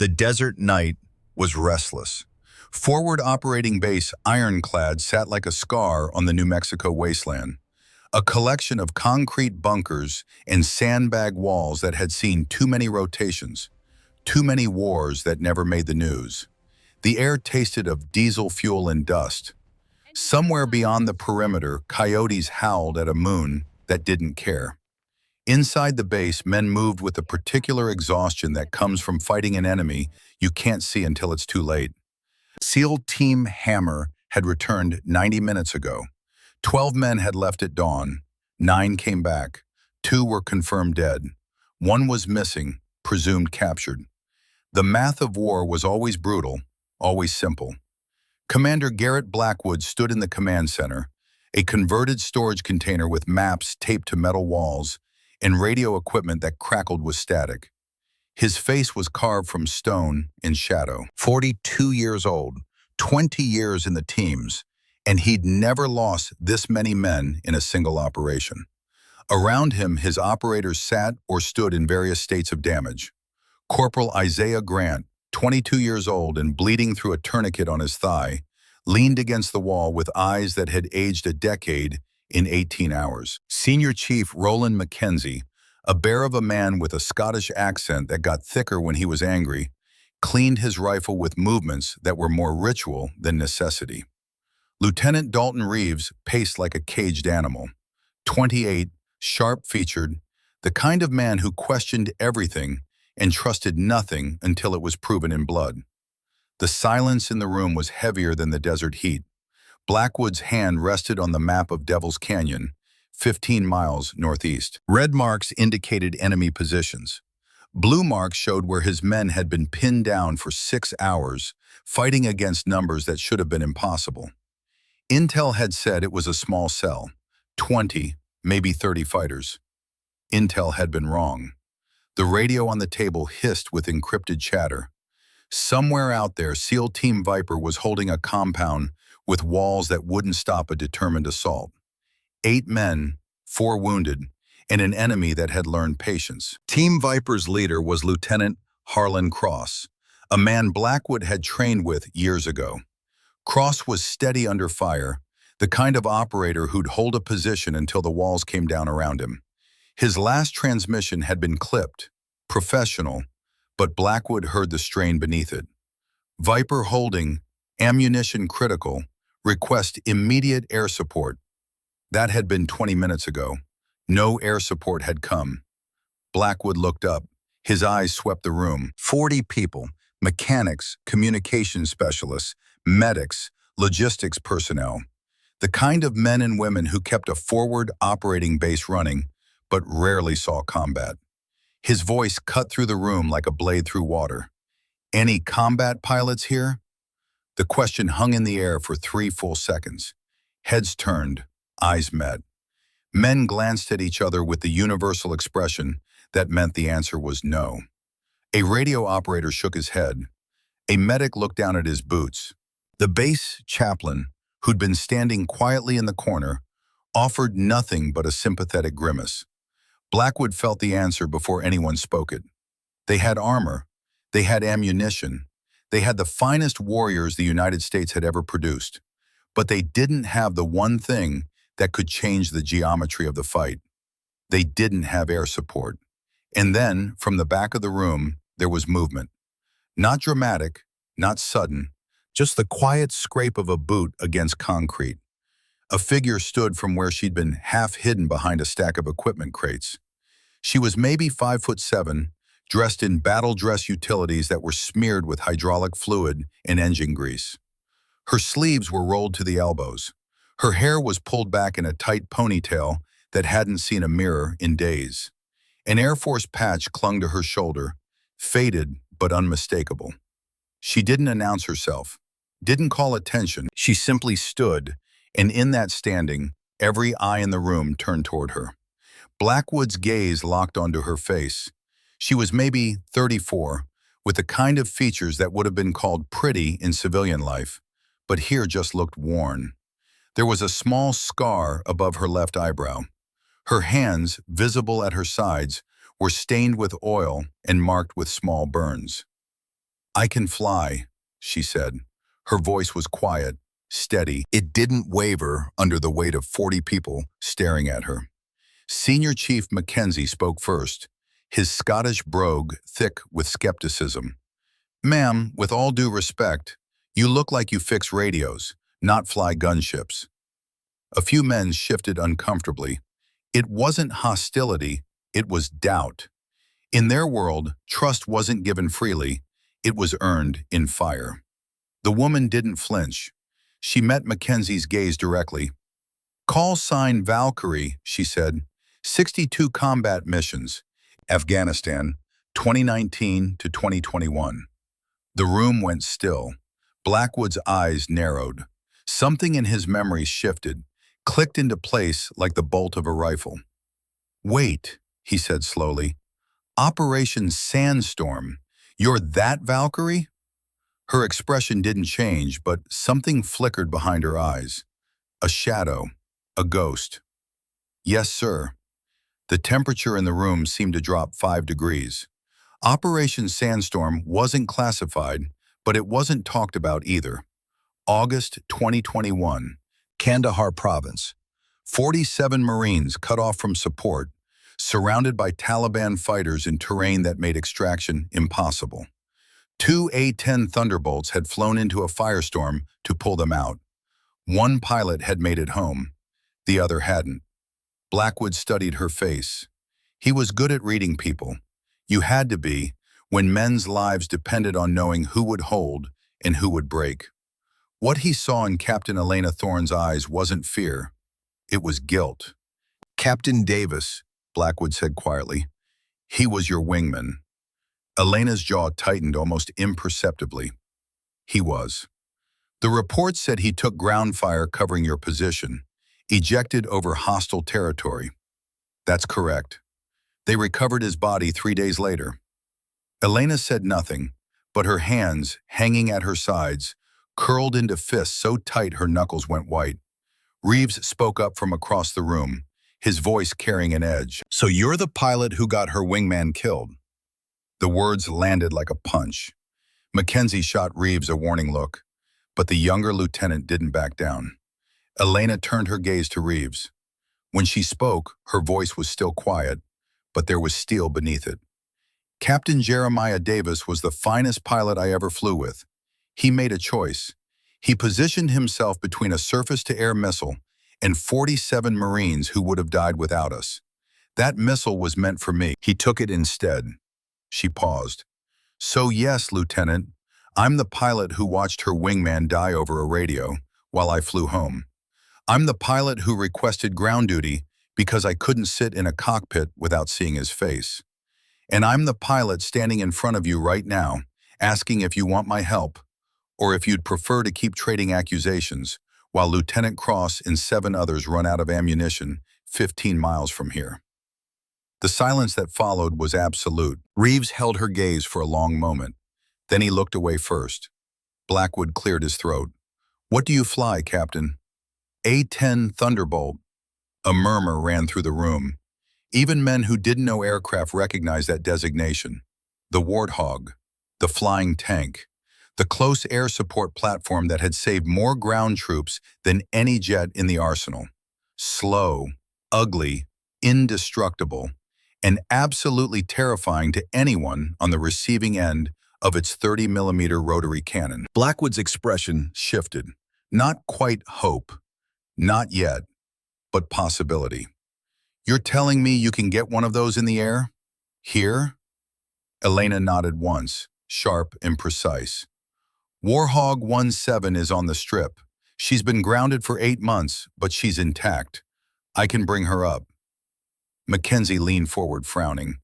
The desert night was restless. Forward Operating Base Ironclad sat like a scar on the New Mexico wasteland, a collection of concrete bunkers and sandbag walls that had seen too many rotations, too many wars that never made the news. The air tasted of diesel fuel and dust. Somewhere beyond the perimeter, coyotes howled at a moon that didn't care. Inside the base, men moved with a particular exhaustion that comes from fighting an enemy you can't see until it's too late. SEAL Team Hammer had returned 90 minutes ago. 12 men had left at dawn. 9 came back. 2 were confirmed dead. 1 was missing, presumed captured. The math of war was always brutal, always simple. Commander Garrett Blackwood stood in the command center, a converted storage container with maps taped to metal walls and radio equipment that crackled with static. His face was carved from stone in shadow. 42 years old, 20 years in the teams, and he'd never lost this many men in a single operation. Around him, his operators sat or stood in various states of damage. Corporal Isaiah Grant, 22 years old and bleeding through a tourniquet on his thigh, leaned against the wall with eyes that had aged a decade in 18 hours. Senior Chief Roland McKenzie, a bear of a man with a Scottish accent that got thicker when he was angry, cleaned his rifle with movements that were more ritual than necessity. Lieutenant Dalton Reeves paced like a caged animal. 28, sharp-featured, the kind of man who questioned everything and trusted nothing until it was proven in blood. The silence in the room was heavier than the desert heat. Blackwood's hand rested on the map of Devil's Canyon, 15 miles northeast. Red marks indicated enemy positions. Blue marks showed where his men had been pinned down for 6 hours, fighting against numbers that should have been impossible. Intel had said it was a small cell, 20, maybe 30 fighters. Intel had been wrong. The radio on the table hissed with encrypted chatter. Somewhere out there, SEAL Team Viper was holding a compound with walls that wouldn't stop a determined assault. 8 men, 4 wounded, and an enemy that had learned patience. Team Viper's leader was Lieutenant Harlan Cross, a man Blackwood had trained with years ago. Cross was steady under fire, the kind of operator who'd hold a position until the walls came down around him. His last transmission had been clipped, professional, but Blackwood heard the strain beneath it. Viper holding, ammunition critical, request immediate air support. That had been 20 minutes ago. No air support had come. Blackwood looked up. His eyes swept the room. 40 people, mechanics, communications specialists, medics, logistics personnel. The kind of men and women who kept a forward operating base running, but rarely saw combat. His voice cut through the room like a blade through water. Any combat pilots here? The question hung in the air for 3 full seconds. Heads turned, eyes met. Men glanced at each other with the universal expression that meant the answer was no. A radio operator shook his head. A medic looked down at his boots. The base chaplain, who'd been standing quietly in the corner, offered nothing but a sympathetic grimace. Blackwood felt the answer before anyone spoke it. They had armor. They had ammunition. They had the finest warriors the United States had ever produced. But they didn't have the one thing that could change the geometry of the fight. They didn't have air support. And then, from the back of the room, there was movement. Not dramatic, not sudden, just the quiet scrape of a boot against concrete. A figure stood from where she'd been half hidden behind a stack of equipment crates. She was maybe 5'7", dressed in battle dress utilities that were smeared with hydraulic fluid and engine grease. Her sleeves were rolled to the elbows. Her hair was pulled back in a tight ponytail that hadn't seen a mirror in days. An Air Force patch clung to her shoulder, faded but unmistakable. She didn't announce herself, didn't call attention. She simply stood, and in that standing, every eye in the room turned toward her. Blackwood's gaze locked onto her face. She was maybe 34, with the kind of features that would have been called pretty in civilian life, but here just looked worn. There was a small scar above her left eyebrow. Her hands, visible at her sides, were stained with oil and marked with small burns. "I can fly," she said. Her voice was quiet, steady. It didn't waver under the weight of 40 people staring at her. Senior Chief Mackenzie spoke first, his Scottish brogue thick with skepticism. "Ma'am, with all due respect, you look like you fix radios, not fly gunships." A few men shifted uncomfortably. It wasn't hostility, it was doubt. In their world, trust wasn't given freely, it was earned in fire. The woman didn't flinch. She met Mackenzie's gaze directly. "Call sign Valkyrie," she said. "62 combat missions. Afghanistan, 2019 to 2021. The room went still. Blackwood's eyes narrowed. Something in his memory shifted, clicked into place like the bolt of a rifle. "Wait," he said slowly. "Operation Sandstorm. You're that Valkyrie?" Her expression didn't change, but something flickered behind her eyes. A shadow, a ghost. "Yes, sir." The temperature in the room seemed to drop 5 degrees. Operation Sandstorm wasn't classified, but it wasn't talked about either. August 2021, Kandahar Province. 47 Marines cut off from support, surrounded by Taliban fighters in terrain that made extraction impossible. 2 A-10 Thunderbolts had flown into a firestorm to pull them out. One pilot had made it home, the other hadn't. Blackwood studied her face. He was good at reading people. You had to be, when men's lives depended on knowing who would hold and who would break. What he saw in Captain Elena Thorne's eyes wasn't fear. It was guilt. "Captain Davis," Blackwood said quietly. "He was your wingman." Elena's jaw tightened almost imperceptibly. "He was. The report said he took ground fire covering your position, ejected over hostile territory." "That's correct. They recovered his body 3 days later." Elena said nothing, but her hands, hanging at her sides, curled into fists so tight her knuckles went white. Reeves spoke up from across the room, his voice carrying an edge. "So you're the pilot who got her wingman killed?" The words landed like a punch. Mackenzie shot Reeves a warning look, but the younger lieutenant didn't back down. Elena turned her gaze to Reeves. When she spoke, her voice was still quiet, but there was steel beneath it. "Captain Jeremiah Davis was the finest pilot I ever flew with. He made a choice. He positioned himself between a surface-to-air missile and 47 Marines who would have died without us. That missile was meant for me. He took it instead." She paused. "So yes, Lieutenant, I'm the pilot who watched her wingman die over a radio while I flew home. I'm the pilot who requested ground duty because I couldn't sit in a cockpit without seeing his face. And I'm the pilot standing in front of you right now, asking if you want my help, or if you'd prefer to keep trading accusations while Lieutenant Cross and 7 others run out of ammunition 15 miles from here." The silence that followed was absolute. Reeves held her gaze for a long moment. Then he looked away first. Blackwood cleared his throat. "What do you fly, Captain?" "A-10 Thunderbolt." A murmur ran through the room. Even men who didn't know aircraft recognized that designation. The Warthog, the flying tank, the close air support platform that had saved more ground troops than any jet in the arsenal. Slow, ugly, indestructible, and absolutely terrifying to anyone on the receiving end of its 30mm rotary cannon. Blackwood's expression shifted. Not quite hope. Not yet, but possibility. "You're telling me you can get one of those in the air? Here?" Elena nodded once, sharp and precise. "Warthog 17 is on the strip. She's been grounded for 8 months, but she's intact. I can bring her up." Mackenzie leaned forward, frowning.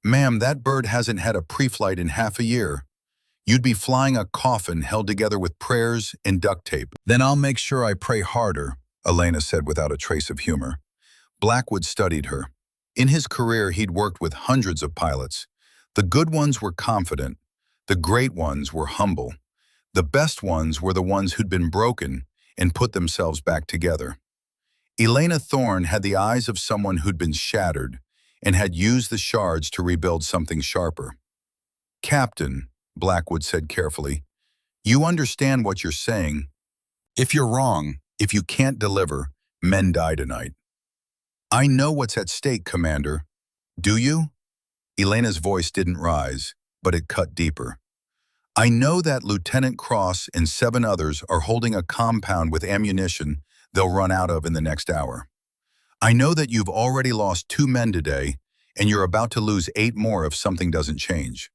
"Ma'am, that bird hasn't had a pre-flight in half a year. You'd be flying a coffin held together with prayers and duct tape." "Then I'll make sure I pray harder," Elena said without a trace of humor. Blackwood studied her. In his career, he'd worked with hundreds of pilots. The good ones were confident. The great ones were humble. The best ones were the ones who'd been broken and put themselves back together. Elena Thorne had the eyes of someone who'd been shattered and had used the shards to rebuild something sharper. "Captain," Blackwood said carefully. You understand what you're saying. If you're wrong, if you can't deliver, men die tonight. I know what's at stake, Commander. Do you? Elena's voice didn't rise, but it cut deeper. I know that Lieutenant Cross and 7 others are holding a compound with ammunition they'll run out of in the next hour. I know that you've already lost 2 men today, and you're about to lose 8 more if something doesn't change.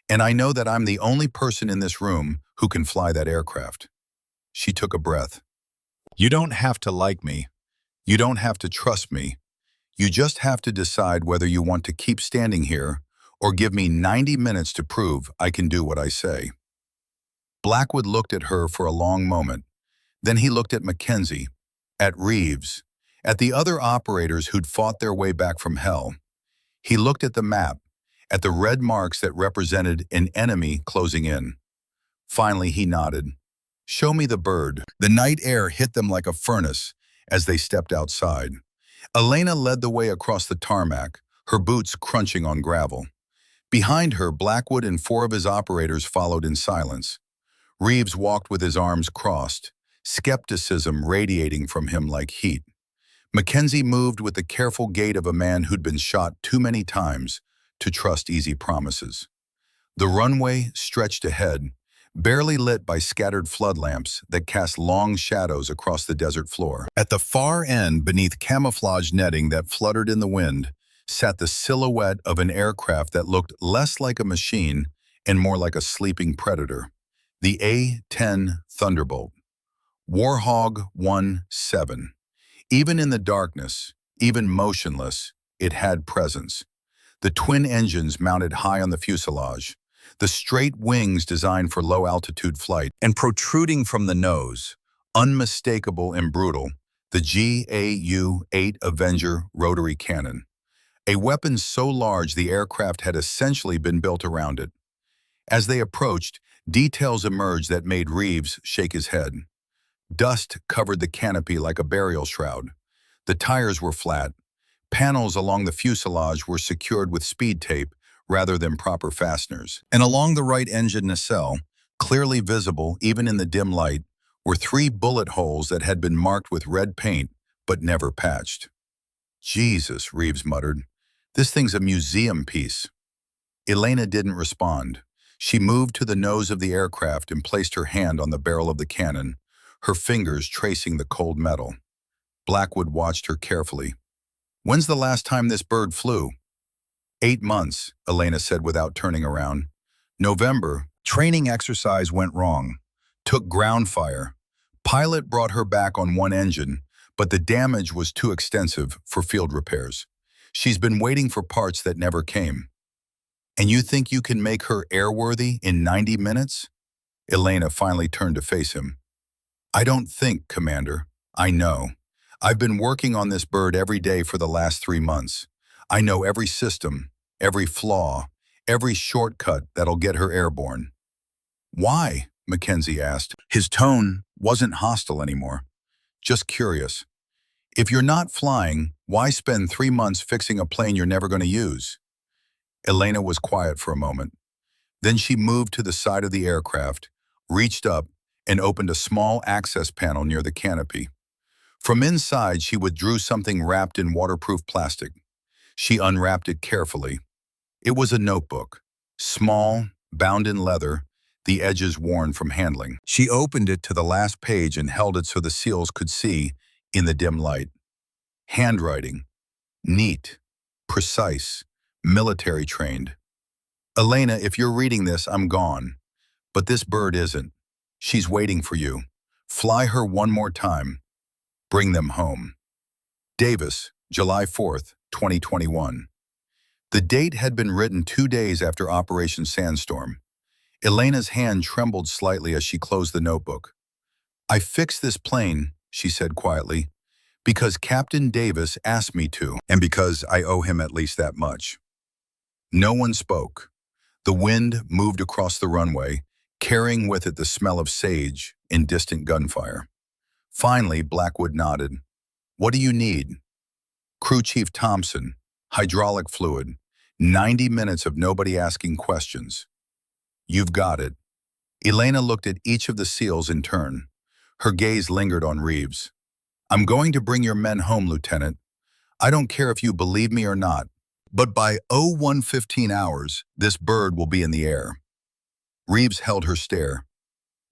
And I know that I'm the only person in this room who can fly that aircraft. She took a breath. You don't have to like me. You don't have to trust me. You just have to decide whether you want to keep standing here or give me 90 minutes to prove I can do what I say. Blackwood looked at her for a long moment. Then he looked at Mackenzie, at Reeves, at the other operators who'd fought their way back from hell. He looked at the map, at the red marks that represented an enemy closing in. Finally, he nodded. Show me the bird. The night air hit them like a furnace as they stepped outside. Elena led the way across the tarmac, her boots crunching on gravel. Behind her, Blackwood and 4 of his operators followed in silence. Reeves walked with his arms crossed, skepticism radiating from him like heat. Mackenzie moved with the careful gait of a man who'd been shot too many times to trust easy promises. The runway stretched ahead, barely lit by scattered flood lamps that cast long shadows across the desert floor. At the far end, beneath camouflage netting that fluttered in the wind, sat the silhouette of an aircraft that looked less like a machine and more like a sleeping predator. The A-10 Thunderbolt. Warhog 1-7. Even in the darkness, even motionless, it had presence. The twin engines mounted high on the fuselage, the straight wings designed for low-altitude flight, and protruding from the nose, unmistakable and brutal, the GAU-8 Avenger rotary cannon. A weapon so large the aircraft had essentially been built around it. As they approached, details emerged that made Reeves shake his head. Dust covered the canopy like a burial shroud. The tires were flat. Panels along the fuselage were secured with speed tape rather than proper fasteners. And along the right engine nacelle, clearly visible even in the dim light, were 3 bullet holes that had been marked with red paint but never patched. Jesus, Reeves muttered. This thing's a museum piece. Elena didn't respond. She moved to the nose of the aircraft and placed her hand on the barrel of the cannon, her fingers tracing the cold metal. Blackwood watched her carefully. When's the last time this bird flew? 8 months, Elena said without turning around. November, training exercise went wrong. Took ground fire. Pilot brought her back on one engine, but the damage was too extensive for field repairs. She's been waiting for parts that never came. And you think you can make her airworthy in 90 minutes? Elena finally turned to face him. I don't think, Commander. I know. I've been working on this bird every day for the last 3 months. I know every system, every flaw, every shortcut that'll get her airborne. Why? Mackenzie asked. His tone wasn't hostile anymore, just curious. If you're not flying, why spend 3 months fixing a plane you're never going to use? Elena was quiet for a moment. Then she moved to the side of the aircraft, reached up, and opened a small access panel near the canopy. From inside, she withdrew something wrapped in waterproof plastic. She unwrapped it carefully. It was a notebook, small, bound in leather, the edges worn from handling. She opened it to the last page and held it so the seals could see in the dim light. Handwriting. Neat. Precise. Military trained. Elena, if you're reading this, I'm gone. But this bird isn't. She's waiting for you. Fly her one more time. Bring them home. Davis, July 4th, 2021. The date had been written 2 days after Operation Sandstorm. Elena's hand trembled slightly as she closed the notebook. I fixed this plane, she said quietly, because Captain Davis asked me to, and because I owe him at least that much. No one spoke. The wind moved across the runway, carrying with it the smell of sage and distant gunfire. Finally, Blackwood nodded. What do you need? Crew Chief Thompson, hydraulic fluid, 90 minutes of nobody asking questions. You've got it. Elena looked at each of the SEALs in turn. Her gaze lingered on Reeves. I'm going to bring your men home, Lieutenant. I don't care if you believe me or not, but by 01:15 hours, this bird will be in the air. Reeves held her stare.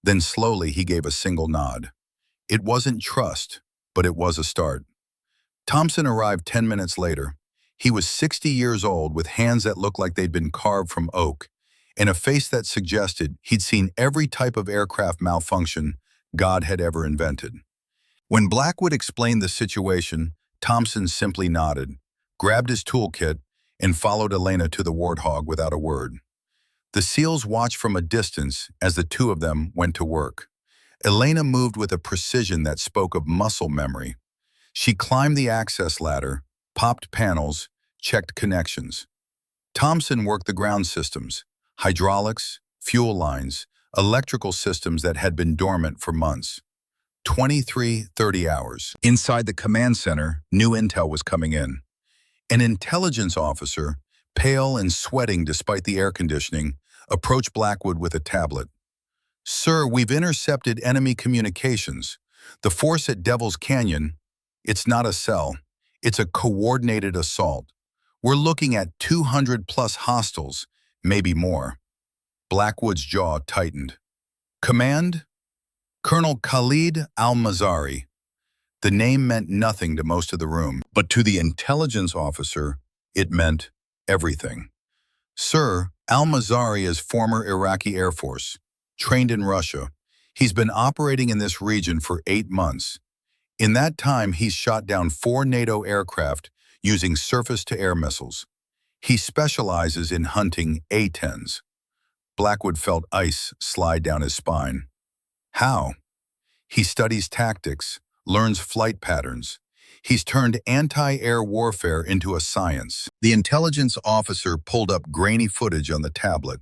Then slowly he gave a single nod. It wasn't trust, but it was a start. Thompson arrived 10 minutes later. He was 60 years old with hands that looked like they'd been carved from oak and a face that suggested he'd seen every type of aircraft malfunction God had ever invented. When Blackwood explained the situation, Thompson simply nodded, grabbed his toolkit, and followed Elena to the Warthog without a word. The SEALs watched from a distance as the two of them went to work. Elena moved with a precision that spoke of muscle memory. She climbed the access ladder, popped panels, checked connections. Thompson worked the ground systems, hydraulics, fuel lines, electrical systems that had been dormant for months. 23:30 hours. Inside the command center, new intel was coming in. An intelligence officer, pale and sweating despite the air conditioning, approached Blackwood with a tablet. Sir, we've intercepted enemy communications. The force at Devil's Canyon, it's not a cell. It's a coordinated assault. We're looking at 200 plus hostiles, maybe more. Blackwood's jaw tightened. Command? Colonel Khalid al-Mazari. The name meant nothing to most of the room, but to the intelligence officer, it meant everything. Sir, al-Mazari is former Iraqi Air Force, trained in Russia. He's been operating in this region for 8 months. In that time, he's shot down 4 NATO aircraft using surface-to-air missiles. He specializes in hunting A-10s. Blackwood felt ice slide down his spine. How? He studies tactics, learns flight patterns. He's turned anti-air warfare into a science. The intelligence officer pulled up grainy footage on the tablet.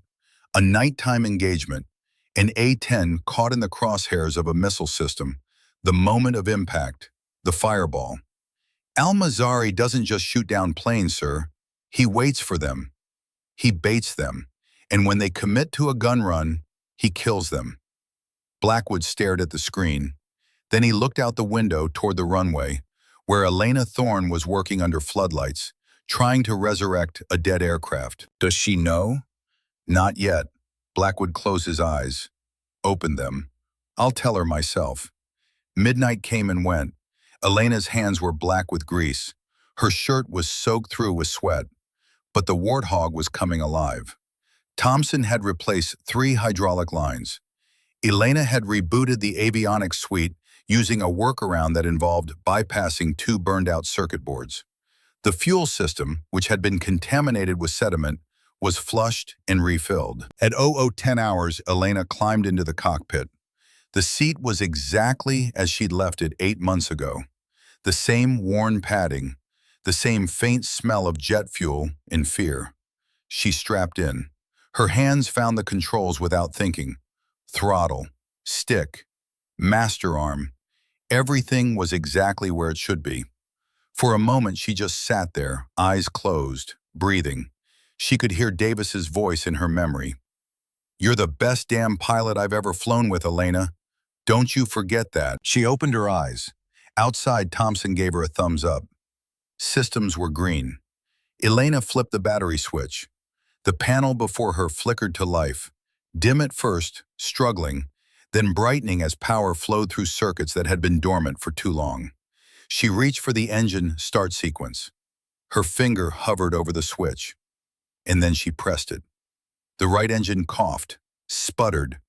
A nighttime engagement, an A-10 caught in the crosshairs of a missile system. The moment of impact, the fireball. Al-Mazari doesn't just shoot down planes, sir. He waits for them. He baits them. And when they commit to a gun run, he kills them. Blackwood stared at the screen. Then he looked out the window toward the runway, where Elena Thorne was working under floodlights, trying to resurrect a dead aircraft. Does she know? Not yet. Blackwood closed his eyes, opened them. I'll tell her myself. Midnight came and went. Elena's hands were black with grease. Her shirt was soaked through with sweat. But the Warthog was coming alive. Thompson had replaced 3 hydraulic lines. Elena had rebooted the avionics suite using a workaround that involved bypassing 2 burned-out circuit boards. The fuel system, which had been contaminated with sediment, was flushed and refilled. At 00:10 hours, Elena climbed into the cockpit. The seat was exactly as she'd left it 8 months ago. The same worn padding, the same faint smell of jet fuel and fear. She strapped in. Her hands found the controls without thinking. Throttle, stick, master arm. Everything was exactly where it should be. For a moment, she just sat there, eyes closed, breathing. She could hear Davis's voice in her memory. You're the best damn pilot I've ever flown with, Elena. Don't you forget that. She opened her eyes. Outside, Thompson gave her a thumbs up. Systems were green. Elena flipped the battery switch. The panel before her flickered to life, dim at first, struggling, then brightening as power flowed through circuits that had been dormant for too long. She reached for the engine start sequence. Her finger hovered over the switch, and then she pressed it. The right engine coughed, sputtered,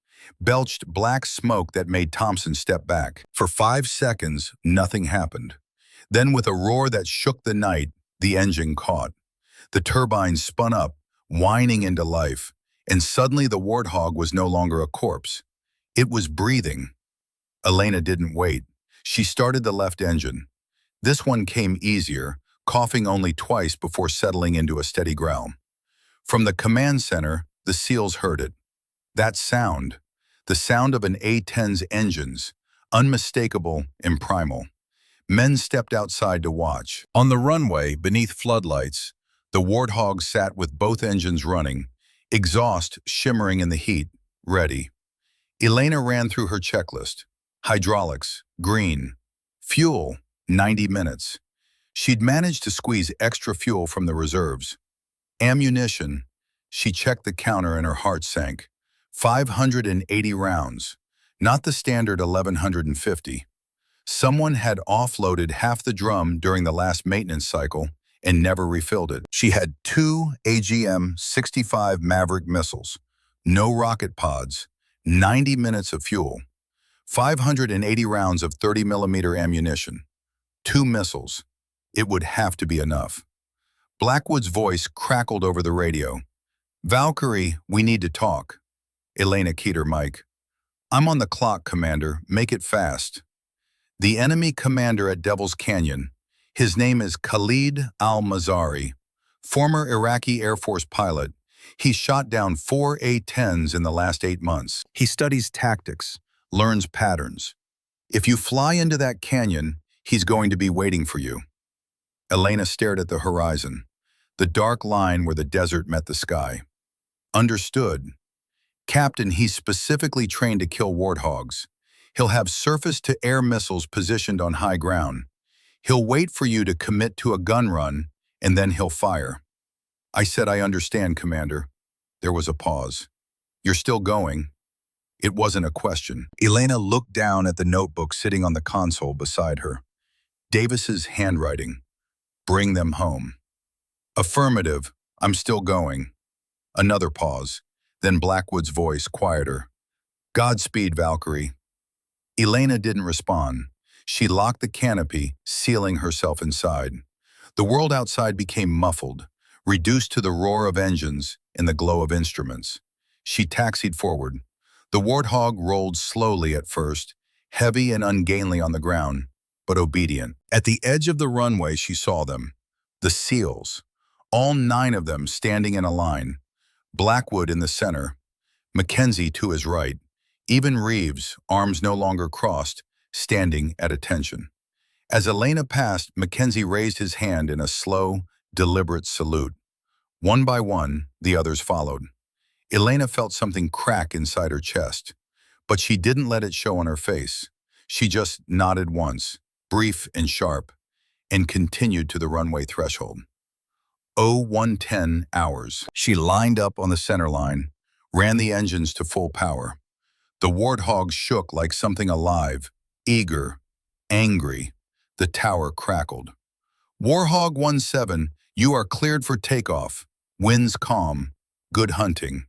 belched black smoke that made Thompson step back. For 5 seconds, nothing happened. Then with a roar that shook the night, the engine caught. The turbines spun up, whining into life, and suddenly the Warthog was no longer a corpse. It was breathing. Elena didn't wait. She started the left engine. This one came easier, coughing only twice before settling into a steady growl. From the command center, the SEALs heard it. That sound, the sound of an A-10's engines, unmistakable and primal. Men stepped outside to watch. On the runway, beneath floodlights, the Warthog sat with both engines running, exhaust shimmering in the heat, ready. Elena ran through her checklist. Hydraulics, green. Fuel, 90 minutes. She'd managed to squeeze extra fuel from the reserves. Ammunition. She checked the counter and her heart sank. 580 rounds, not the standard 1,150. Someone had offloaded half the drum during the last maintenance cycle and never refilled it. She had 2 AGM-65 Maverick missiles, no rocket pods, 90 minutes of fuel, 580 rounds of 30mm ammunition, 2 missiles. It would have to be enough. Blackwood's voice crackled over the radio. "Valkyrie, we need to talk." Elena keyed her mic. "I'm on the clock, Commander. Make it fast." The enemy commander at Devil's Canyon, his name is Khalid al-Mazari, former Iraqi Air Force pilot. He shot down 4 A-10s in the last 8 months. He studies tactics, learns patterns. If you fly into that canyon, he's going to be waiting for you. Elena stared at the horizon, the dark line where the desert met the sky. Understood. Captain, he's specifically trained to kill warthogs. He'll have surface-to-air missiles positioned on high ground. He'll wait for you to commit to a gun run, and then he'll fire. I said, "I understand, Commander." There was a pause. "You're still going?" It wasn't a question. Elena looked down at the notebook sitting on the console beside her. Davis's handwriting. "Bring them home." "Affirmative. I'm still going." Another pause. Then Blackwood's voice, quieter. "Godspeed, Valkyrie." Elena didn't respond. She locked the canopy, sealing herself inside. The world outside became muffled, reduced to the roar of engines and the glow of instruments. She taxied forward. The Warthog rolled slowly at first, heavy and ungainly on the ground, but obedient. At the edge of the runway she saw them, the SEALs, all 9 of them standing in a line. Blackwood in the center, Mackenzie to his right, even Reeves, arms no longer crossed, standing at attention. As Elena passed, Mackenzie raised his hand in a slow, deliberate salute. One by one, the others followed. Elena felt something crack inside her chest, but she didn't let it show on her face. She just nodded once, brief and sharp, and continued to the runway threshold. 0110 hours. She lined up on the center line, ran the engines to full power. The Warthog shook like something alive, eager, angry. The tower crackled. "Warthog 17, you are cleared for takeoff. Winds calm. Good hunting."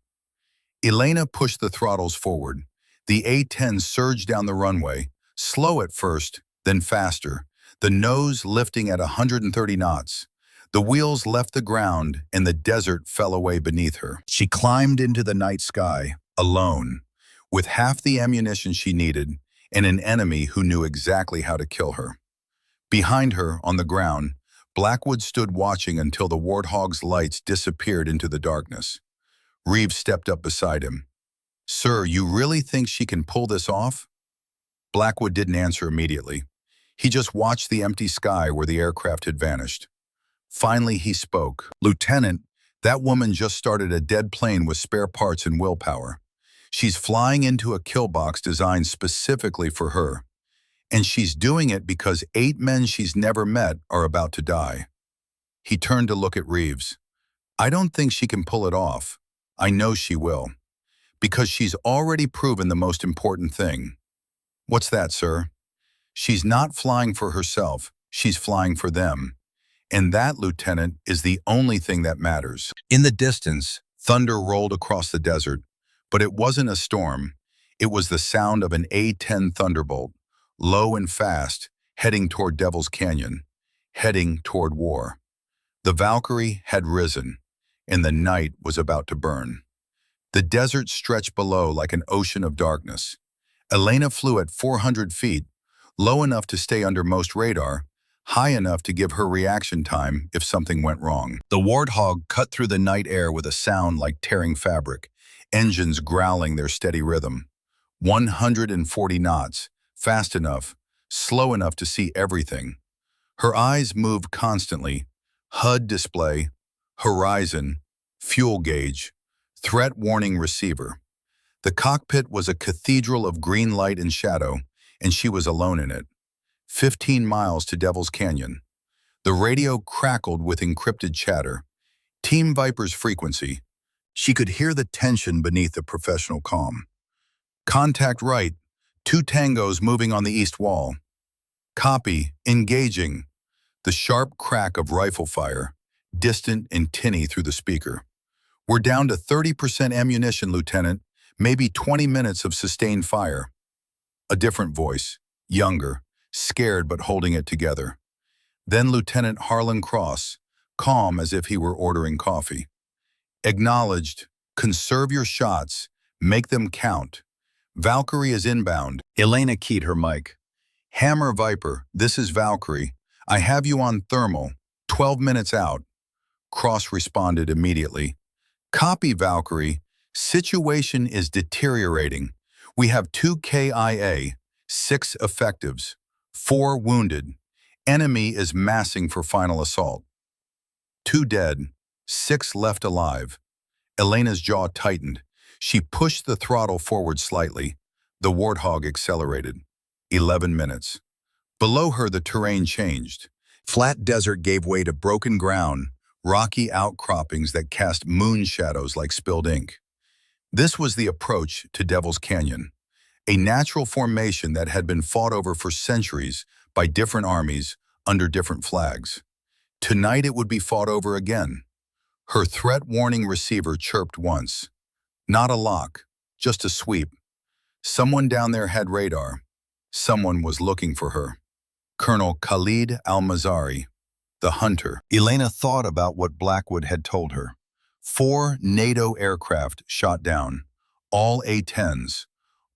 Elena pushed the throttles forward. The A-10 surged down the runway, slow at first, then faster, the nose lifting at 130 knots. The wheels left the ground and the desert fell away beneath her. She climbed into the night sky, alone, with half the ammunition she needed and an enemy who knew exactly how to kill her. Behind her, on the ground, Blackwood stood watching until the Warthog's lights disappeared into the darkness. Reeves stepped up beside him. "Sir, you really think she can pull this off?" Blackwood didn't answer immediately. He just watched the empty sky where the aircraft had vanished. Finally, he spoke. "Lieutenant, that woman just started a dead plane with spare parts and willpower. She's flying into a kill box designed specifically for her. And she's doing it because 8 men she's never met are about to die." He turned to look at Reeves. "I don't think she can pull it off. I know she will. Because she's already proven the most important thing." "What's that, sir?" "She's not flying for herself. She's flying for them. And that, Lieutenant, is the only thing that matters." In the distance, thunder rolled across the desert, but it wasn't a storm. It was the sound of an A-10 Thunderbolt, low and fast, heading toward Devil's Canyon, heading toward war. The Valkyrie had risen, and the night was about to burn. The desert stretched below like an ocean of darkness. Elena flew at 400 feet, low enough to stay under most radar, high enough to give her reaction time if something went wrong. The Warthog cut through the night air with a sound like tearing fabric, engines growling their steady rhythm. 140 knots, fast enough, slow enough to see everything. Her eyes moved constantly, HUD display, horizon, fuel gauge, Threat warning receiver. The cockpit was a cathedral of green light and shadow, and she was alone in it. 15 miles to Devil's Canyon. The radio crackled with encrypted chatter. Team Viper's frequency. She could hear the tension beneath the professional calm. Contact right. 2 tangos moving on the east wall. Copy. Engaging. The sharp crack of rifle fire, distant and tinny through the speaker. We're down to 30% ammunition, Lieutenant. Maybe 20 minutes of sustained fire. A different voice, younger, scared but holding it together. Then Lieutenant Harlan Cross, calm as if he were ordering coffee. Acknowledged. Conserve your shots. Make them count. Valkyrie is inbound. Elena keyed her mic. Hammer Viper, this is Valkyrie. I have you on thermal. 12 minutes out. Cross responded immediately. Copy, Valkyrie. Situation is deteriorating. We have 2 KIA, 6 effectives, 4 wounded. Enemy is massing for final assault. 2 dead, 6 left alive. Elena's jaw tightened. She pushed the throttle forward slightly. The Warthog accelerated. 11 minutes. Below her, the terrain changed. Flat desert gave way to broken ground, rocky outcroppings that cast moon shadows like spilled ink. This was the approach to Devil's Canyon, a natural formation that had been fought over for centuries by different armies under different flags. Tonight it would be fought over again. Her threat warning receiver chirped once. Not a lock, just a sweep. Someone down there had radar. Someone was looking for her. Colonel Khalid Al-Mazari, the hunter. Elena thought about what Blackwood had told her. 4 NATO aircraft shot down, all A-10s,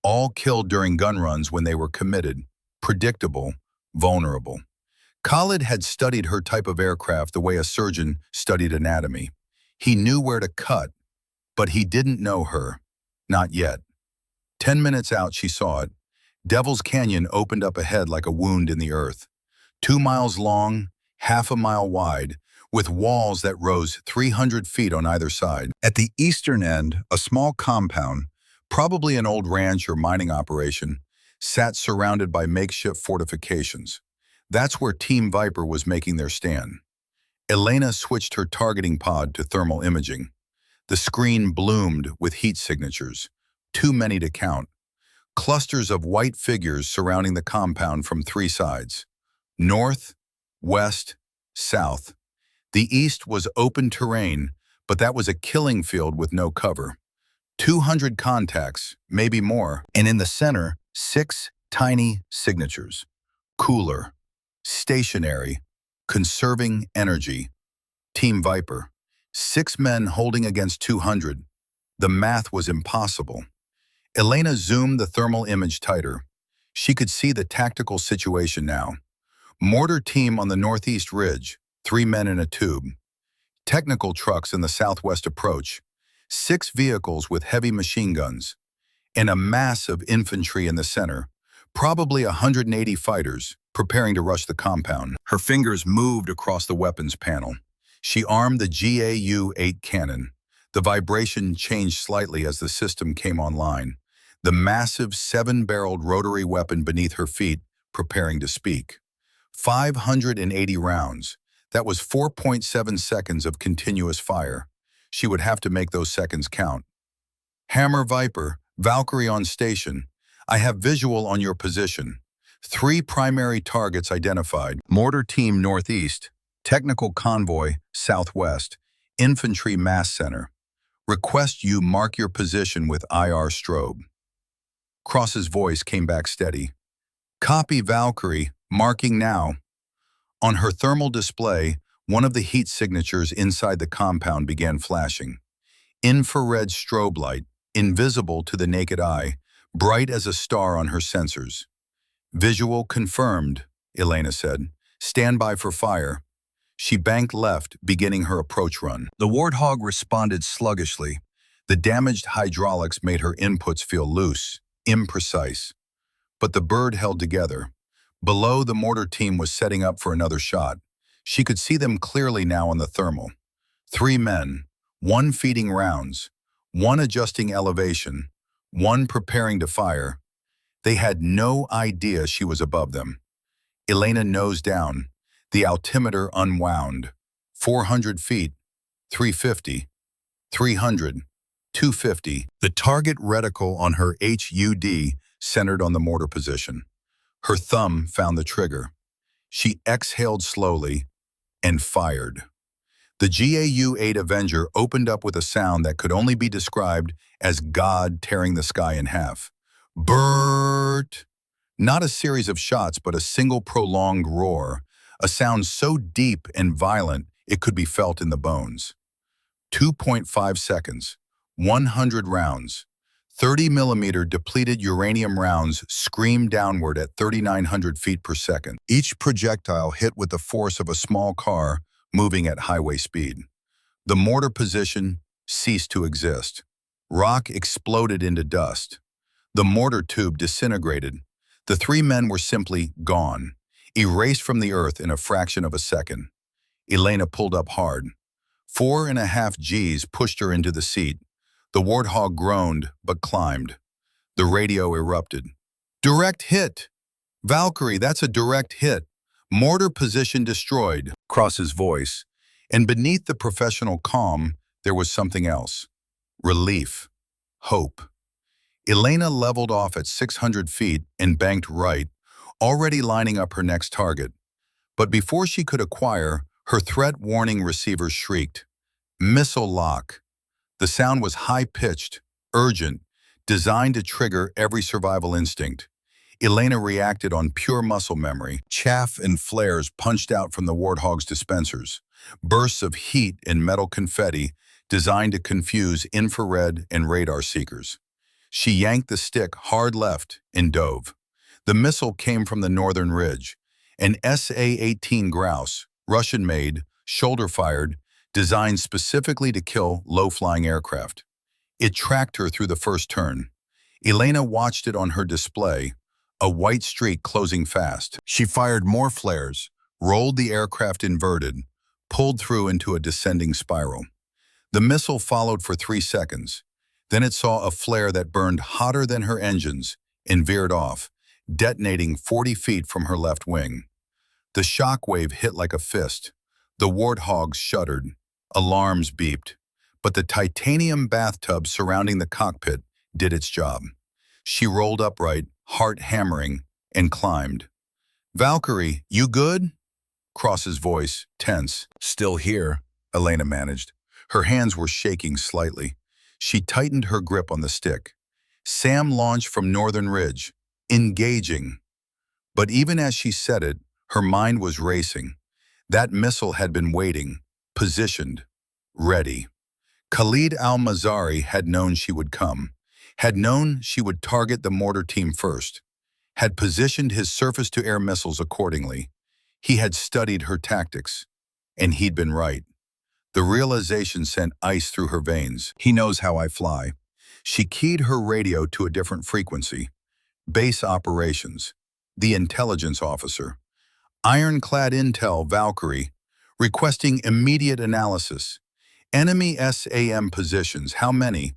all killed during gun runs when they were committed, predictable, vulnerable. Khalid had studied her type of aircraft the way a surgeon studied anatomy. He knew where to cut, but he didn't know her. Not yet. 10 minutes out, she saw it. Devil's Canyon opened up ahead like a wound in the earth. 2 miles long, half a mile wide, with walls that rose 300 feet on either side. At the eastern end, a small compound, probably an old ranch or mining operation, sat surrounded by makeshift fortifications. That's where Team Viper was making their stand. Elena switched her targeting pod to thermal imaging. The screen bloomed with heat signatures, too many to count. Clusters of white figures surrounding the compound from 3 sides. North, west, south. The east was open terrain, but that was a killing field with no cover. 200 contacts, maybe more, and in the center, 6 tiny signatures. Cooler, stationary, conserving energy. Team Viper. 6 men holding against 200. The math was impossible. Elena zoomed the thermal image tighter. She could see the tactical situation now. Mortar team on the northeast ridge, 3 men in a tube. Technical trucks in the southwest approach. 6 vehicles with heavy machine guns. And a mass of infantry in the center, probably 180 fighters, preparing to rush the compound. Her fingers moved across the weapons panel. She armed the GAU-8 cannon. The vibration changed slightly as the system came online. The massive 7-barreled rotary weapon beneath her feet, preparing to speak. 580 rounds. That was 4.7 seconds of continuous fire. She would have to make those seconds count. Hammer Viper, Valkyrie on station. I have visual on your position. 3 primary targets identified. Mortar team northeast, technical convoy southwest, infantry mass center. Request you mark your position with IR strobe. Cross's voice came back steady. Copy, Valkyrie, marking now. On her thermal display, one of the heat signatures inside the compound began flashing. Infrared strobe light, invisible to the naked eye, bright as a star on her sensors. Visual confirmed, Elena said. Stand by for fire. She banked left, beginning her approach run. The Warthog responded sluggishly. The damaged hydraulics made her inputs feel loose, imprecise. But the bird held together. Below, the mortar team was setting up for another shot. She could see them clearly now on the thermal. 3 men, 1 feeding rounds, one adjusting elevation, one preparing to fire. They had no idea she was above them. Elena nosed down, the altimeter unwound. 400 feet, 350, 300, 250. The target reticle on her HUD centered on the mortar position. Her thumb found the trigger. She exhaled slowly and fired. The GAU-8 Avenger opened up with a sound that could only be described as God tearing the sky in half. Bert! Not a series of shots, but a single prolonged roar, a sound so deep and violent it could be felt in the bones. 2.5 seconds, 100 rounds. 30-millimeter depleted uranium rounds screamed downward at 3,900 feet per second. Each projectile hit with the force of a small car moving at highway speed. The mortar position ceased to exist. Rock exploded into dust. The mortar tube disintegrated. The three men were simply gone, erased from the earth in a fraction of a second. Elena pulled up hard. 4.5 Gs pushed her into the seat. The Warthog groaned, but climbed. The radio erupted. Direct hit! Valkyrie, that's a direct hit. Mortar position destroyed, Cross's voice. And beneath the professional calm, there was something else. Relief. Hope. Elena leveled off at 600 feet and banked right, already lining up her next target. But before she could acquire, her threat warning receiver shrieked. Missile lock. The sound was high-pitched, urgent, designed to trigger every survival instinct. Elena reacted on pure muscle memory. Chaff and flares punched out from the Warthog's dispensers. Bursts of heat and metal confetti designed to confuse infrared and radar seekers. She yanked the stick hard left and dove. The missile came from the northern ridge. An SA-18 Grouse, Russian-made, shoulder-fired, designed specifically to kill low-flying aircraft. It tracked her through the first turn. Elena watched it on her display, a white streak closing fast. She fired more flares, rolled the aircraft inverted, pulled through into a descending spiral. The missile followed for 3 seconds. Then it saw a flare that burned hotter than her engines and veered off, detonating 40 feet from her left wing. The shockwave hit like a fist. The Warthogs shuddered. Alarms beeped. But the titanium bathtub surrounding the cockpit did its job. She rolled upright, heart hammering, and climbed. Valkyrie, you good? Cross's voice, tense. Still here, Elena managed. Her hands were shaking slightly. She tightened her grip on the stick. SAM launched from Northern Ridge, engaging. But even as she said it, her mind was racing. That missile had been waiting, positioned, ready. Khalid al-Mazari had known she would come, had known she would target the mortar team first, had positioned his surface-to-air missiles accordingly. He had studied her tactics, and he'd been right. The realization sent ice through her veins. He knows how I fly. She keyed her radio to a different frequency. Base operations. The intelligence officer. Ironclad intel, Valkyrie. Requesting immediate analysis. Enemy SAM positions, how many?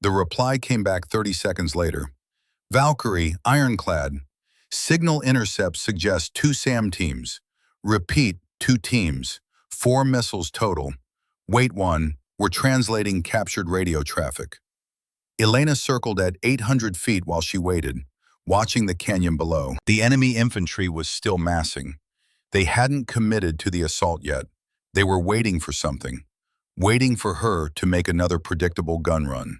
The reply came back 30 seconds later. Valkyrie, Ironclad. Signal intercepts suggest 2 SAM teams. Repeat, 2 teams. 4 missiles total. Wait 1, we're translating captured radio traffic. Elena circled at 800 feet while she waited, watching the canyon below. The enemy infantry was still massing. They hadn't committed to the assault yet. They were waiting for something. Waiting for her to make another predictable gun run.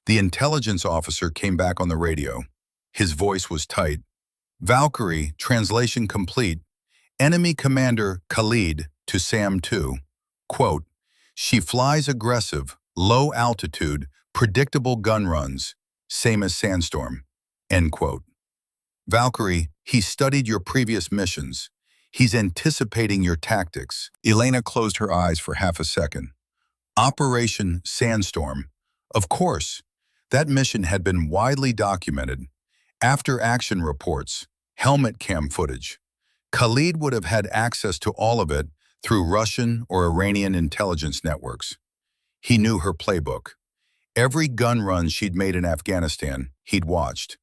The intelligence officer came back on the radio. His voice was tight. Valkyrie, translation complete. Enemy commander Khalid to SAM-2. Quote, she flies aggressive, low altitude, predictable gun runs, same as Sandstorm. End quote. Valkyrie, he studied your previous missions. He's anticipating your tactics. Elena closed her eyes for half a second. Operation Sandstorm. Of course, that mission had been widely documented. After-action reports, helmet cam footage. Khalid would have had access to all of it through Russian or Iranian intelligence networks. He knew her playbook. Every gun run she'd made in Afghanistan, he'd watched.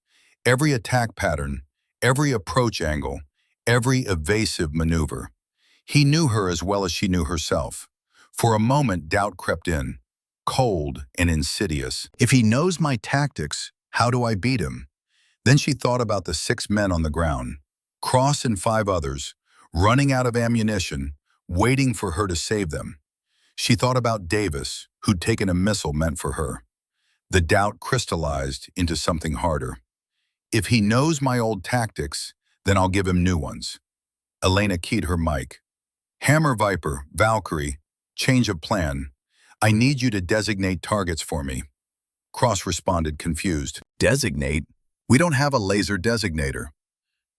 Every attack pattern, every approach angle, every evasive maneuver. He knew her as well as she knew herself. For a moment, doubt crept in, cold and insidious. If he knows my tactics, how do I beat him? Then she thought about the 6 men on the ground, Cross and 5 others, running out of ammunition, waiting for her to save them. She thought about Davis, who'd taken a missile meant for her. The doubt crystallized into something harder. If he knows my old tactics, then I'll give him new ones. Elena keyed her mic. Hammer Viper, Valkyrie, change of plan. I need you to designate targets for me. Cross responded, confused. Designate? We don't have a laser designator.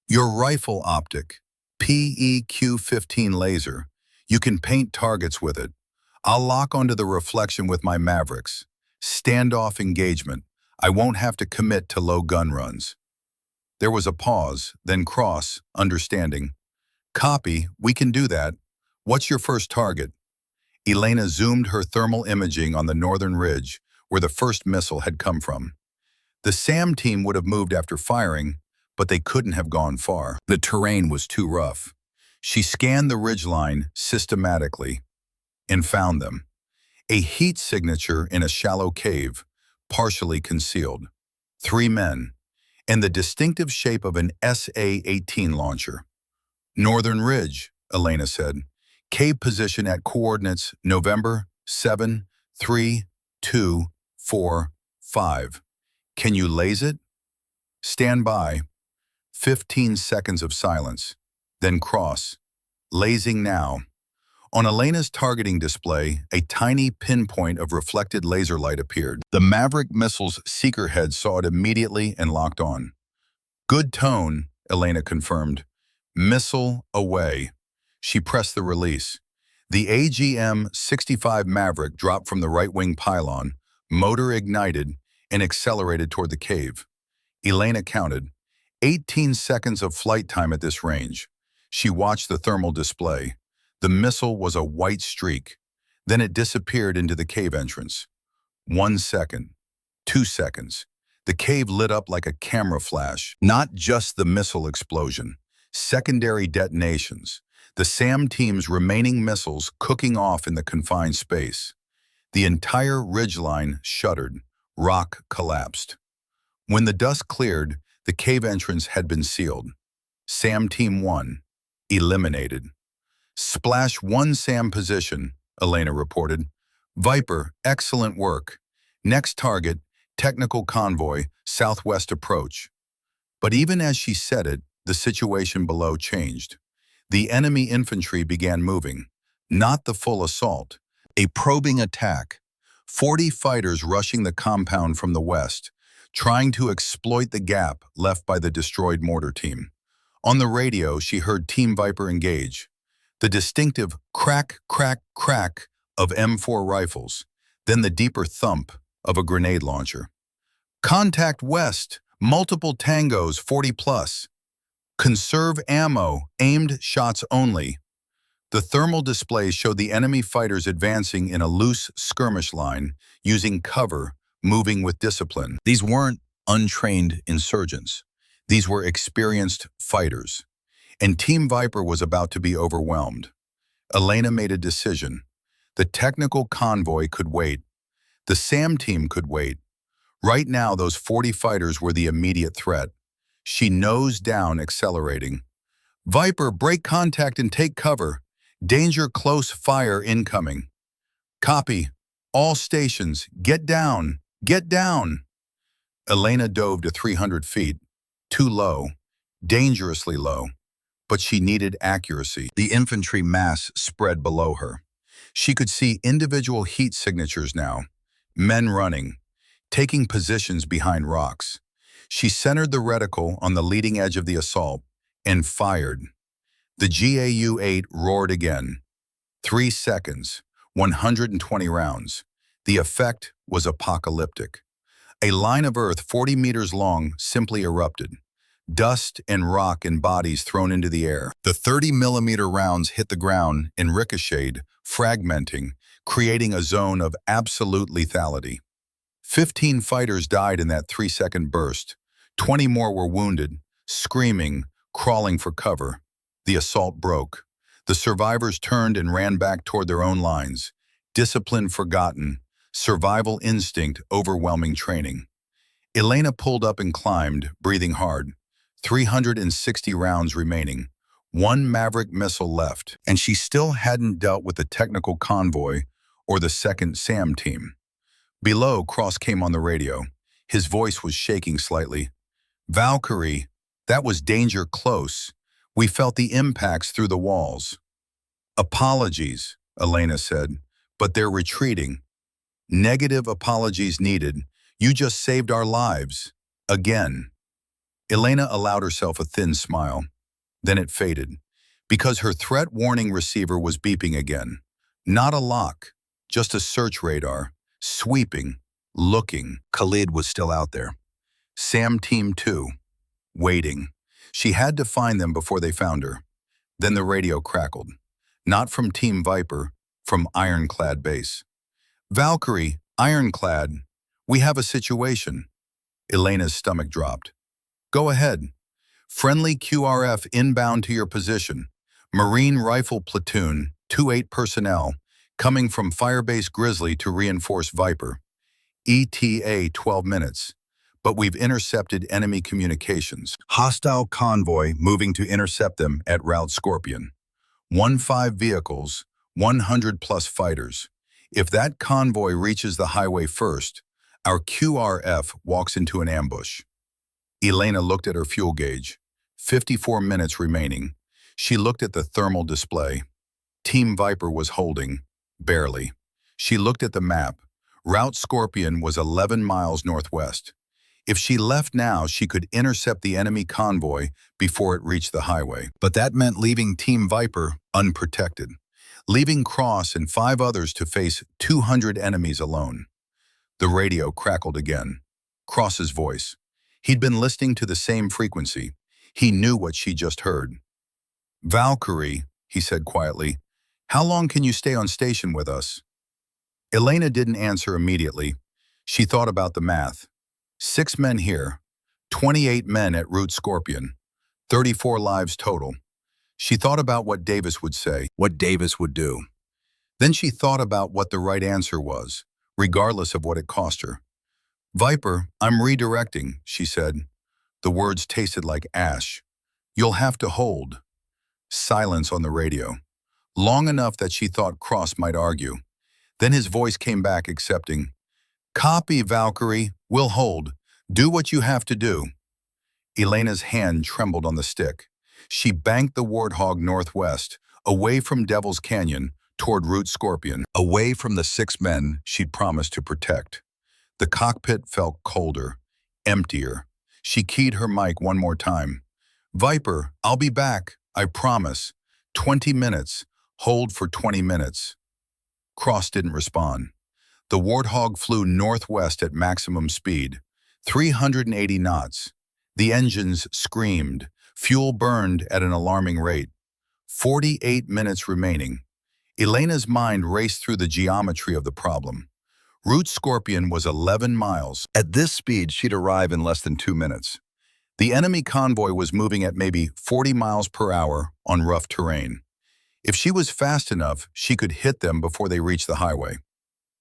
Your rifle optic, PEQ-15 laser. You can paint targets with it. I'll lock onto the reflection with my Mavericks. Standoff engagement. I won't have to commit to low gun runs. There was a pause, then Cross, understanding. Copy, we can do that. What's your first target? Elena zoomed her thermal imaging on the northern ridge, where the first missile had come from. The SAM team would have moved after firing, but they couldn't have gone far. The terrain was too rough. She scanned the ridgeline systematically and found them. A heat signature in a shallow cave, partially concealed. 3 men, and the distinctive shape of an SA-18 launcher. Northern Ridge, Elena said. Cave position at coordinates November 7, 3, 2, 4, 5. Can you laze it? Stand by. 15 seconds of silence. Then Cross. Lasing now. On Elena's targeting display, a tiny pinpoint of reflected laser light appeared. The Maverick missile's seeker head saw it immediately and locked on. Good tone, Elena confirmed. Missile away. She pressed the release. The AGM-65 Maverick dropped from the right-wing pylon, motor ignited, and accelerated toward the cave. Elena counted. 18 seconds of flight time at this range. She watched the thermal display. The missile was a white streak. Then it disappeared into the cave entrance. 1 second. 2 seconds. The cave lit up like a camera flash. Not just the missile explosion. Secondary detonations. The SAM team's remaining missiles cooking off in the confined space. The entire ridgeline shuddered. Rock collapsed. When the dust cleared, the cave entrance had been sealed. SAM Team 1, eliminated. Splash 1 SAM position, Elena reported. Viper, excellent work. Next target, technical convoy, southwest approach. But even as she said it, the situation below changed. The enemy infantry began moving. Not the full assault. A probing attack. 40 fighters rushing the compound from the west, trying to exploit the gap left by the destroyed mortar team. On the radio, she heard Team Viper engage. The distinctive crack, crack, crack of M4 rifles, then the deeper thump of a grenade launcher. Contact west, multiple tangos 40 plus. Conserve ammo, aimed shots only. The thermal display showed the enemy fighters advancing in a loose skirmish line, using cover, moving with discipline. These weren't untrained insurgents. These were experienced fighters. And Team Viper was about to be overwhelmed. Elena made a decision. The technical convoy could wait. The SAM team could wait. Right now, those 40 fighters were the immediate threat. She nosed down, accelerating. Viper, break contact and take cover. Danger close fire incoming. Copy. All stations, get down, get down. Elena dove to 300 feet. Too low, dangerously low. But she needed accuracy. The infantry mass spread below her. She could see individual heat signatures now. Men running, taking positions behind rocks. She centered the reticle on the leading edge of the assault and fired. The GAU-8 roared again. 3 seconds, 120 rounds. The effect was apocalyptic. A line of earth 40 meters long simply erupted. Dust and rock and bodies thrown into the air. The 30-millimeter rounds hit the ground and ricocheted, fragmenting, creating a zone of absolute lethality. 15 fighters died in that 3-second burst. 20 more were wounded, screaming, crawling for cover. The assault broke. The survivors turned and ran back toward their own lines. Discipline forgotten, survival instinct overwhelming training. Elena pulled up and climbed, breathing hard. 360 rounds remaining. One Maverick missile left, and she still hadn't dealt with the technical convoy or the second SAM team. Below, Cross came on the radio. His voice was shaking slightly. "Valkyrie, that was danger close. We felt the impacts through the walls." "Apologies," Elena said, "but they're retreating." "Negative apologies needed. You just saved our lives. Again." Elena allowed herself a thin smile. Then it faded, because her threat warning receiver was beeping again. Not a lock, just a search radar, sweeping, looking. Khalid was still out there. SAM Team 2, waiting. She had to find them before they found her. Then the radio crackled. Not from Team Viper, from Ironclad Base. "Valkyrie, Ironclad, we have a situation." Elena's stomach dropped. "Go ahead. Friendly QRF inbound to your position. Marine Rifle Platoon, 2-8 personnel, coming from Firebase Grizzly to reinforce Viper. ETA 12 minutes. But we've intercepted enemy communications. Hostile convoy moving to intercept them at Route Scorpion. 15 vehicles, 100+ fighters. If that convoy reaches the highway first, our QRF walks into an ambush." Elena looked at her fuel gauge. 54 minutes remaining. She looked at the thermal display. Team Viper was holding, barely. She looked at the map. Route Scorpion was 11 miles northwest. If she left now, she could intercept the enemy convoy before it reached the highway. But that meant leaving Team Viper unprotected, leaving Cross and 5 others to face 200 enemies alone. The radio crackled again. Cross's voice. He'd been listening to the same frequency. He knew what she just heard. "Valkyrie," he said quietly, "how long can you stay on station with us?" Elena didn't answer immediately. She thought about the math. 6 men here, 28 men at Route Scorpion, 34 lives total. She thought about what Davis would say, what Davis would do. Then she thought about what the right answer was, regardless of what it cost her. "Viper, I'm redirecting," she said. The words tasted like ash. "You'll have to hold." Silence on the radio. Long enough that she thought Cross might argue. Then his voice came back accepting. "Copy, Valkyrie. We'll hold. Do what you have to do." Elena's hand trembled on the stick. She banked the Warthog northwest, away from Devil's Canyon, toward Route Scorpion, away from the 6 men she'd promised to protect. The cockpit felt colder, emptier. She keyed her mic one more time. "Viper, I'll be back, I promise. 20 minutes. Hold for 20 minutes. Cross didn't respond. The Warthog flew northwest at maximum speed, 380 knots. The engines screamed. Fuel burned at an alarming rate. 48 minutes remaining. Elena's mind raced through the geometry of the problem. Route Scorpion was 11 miles. At this speed, she'd arrive in less than 2 minutes. The enemy convoy was moving at maybe 40 miles per hour on rough terrain. If she was fast enough, she could hit them before they reached the highway.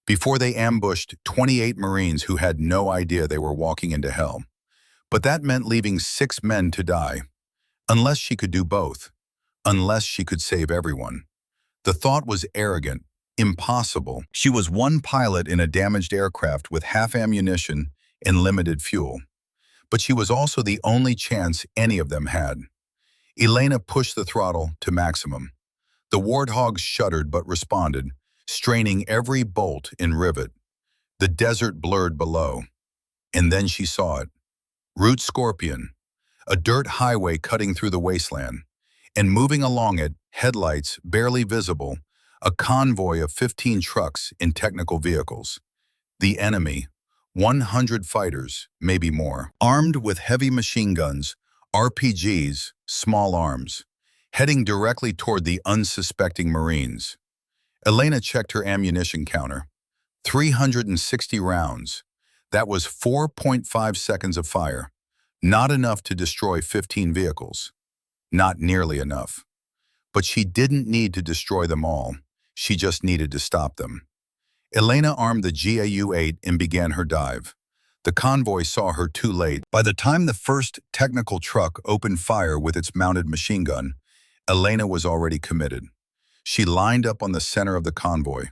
Before they ambushed 28 Marines who had no idea they were walking into hell. But that meant leaving 6 men to die. Unless she could do both. Unless she could save everyone. The thought was arrogant. Impossible. She was one pilot in a damaged aircraft with half ammunition and limited fuel. But she was also the only chance any of them had. Elena pushed the throttle to maximum. The Warthogs shuddered but responded, straining every bolt and rivet. The desert blurred below. And then she saw it. Route Scorpion, a dirt highway cutting through the wasteland. And moving along it, headlights barely visible, a convoy of 15 trucks and technical vehicles. The enemy, 100 fighters, maybe more, armed with heavy machine guns, RPGs, small arms, heading directly toward the unsuspecting Marines. Elena checked her ammunition counter. 360 rounds. That was 4.5 seconds of fire. Not enough to destroy 15 vehicles. Not nearly enough. But she didn't need to destroy them all. She just needed to stop them. Elena armed the GAU-8 and began her dive. The convoy saw her too late. By the time the first technical truck opened fire with its mounted machine gun, Elena was already committed. She lined up on the center of the convoy.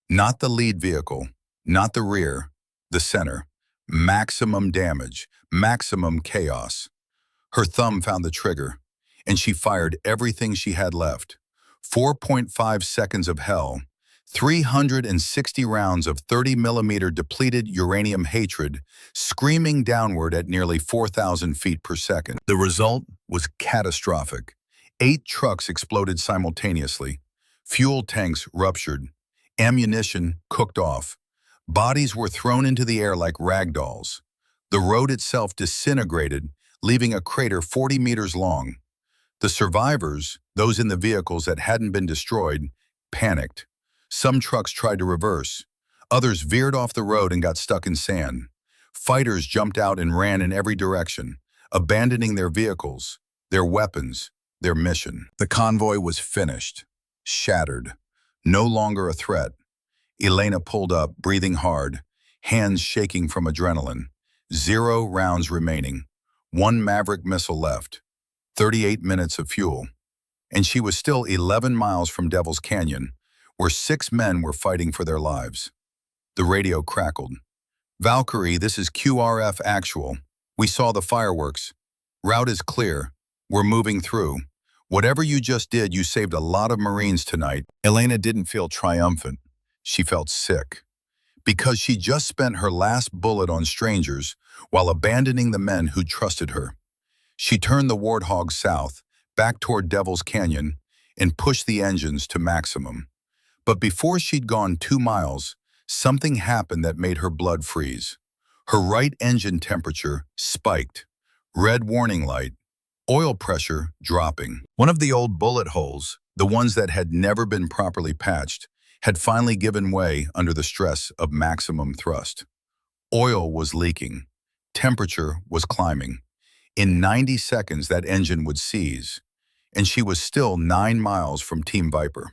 Not the lead vehicle, not the rear, the center. Maximum damage, maximum chaos. Her thumb found the trigger, and she fired everything she had left. 4.5 seconds of hell, 360 rounds of 30-millimeter depleted uranium hatred screaming downward at nearly 4,000 feet per second. The result was catastrophic. 8 trucks exploded simultaneously. Fuel tanks ruptured. Ammunition cooked off. Bodies were thrown into the air like rag dolls. The road itself disintegrated, leaving a crater 40 meters long. The survivors, those in the vehicles that hadn't been destroyed, panicked. Some trucks tried to reverse. Others veered off the road and got stuck in sand. Fighters jumped out and ran in every direction, abandoning their vehicles, their weapons, their mission. The convoy was finished, shattered, no longer a threat. Elena pulled up, breathing hard, hands shaking from adrenaline. 0 rounds remaining. 1 Maverick missile left. 38 minutes of fuel. And she was still 11 miles from Devil's Canyon, where 6 men were fighting for their lives. The radio crackled. "Valkyrie, this is QRF Actual. We saw the fireworks. Route is clear. We're moving through. Whatever you just did, you saved a lot of Marines tonight." Elena didn't feel triumphant. She felt sick. Because she just spent her last bullet on strangers while abandoning the men who trusted her. She turned the Warthog south, back toward Devil's Canyon, and pushed the engines to maximum. But before she'd gone 2 miles, something happened that made her blood freeze. Her right engine temperature spiked. Red warning light. Oil pressure dropping. One of the old bullet holes, the ones that had never been properly patched, had finally given way under the stress of maximum thrust. Oil was leaking. Temperature was climbing. In 90 seconds, that engine would seize, and she was still 9 miles from Team Viper.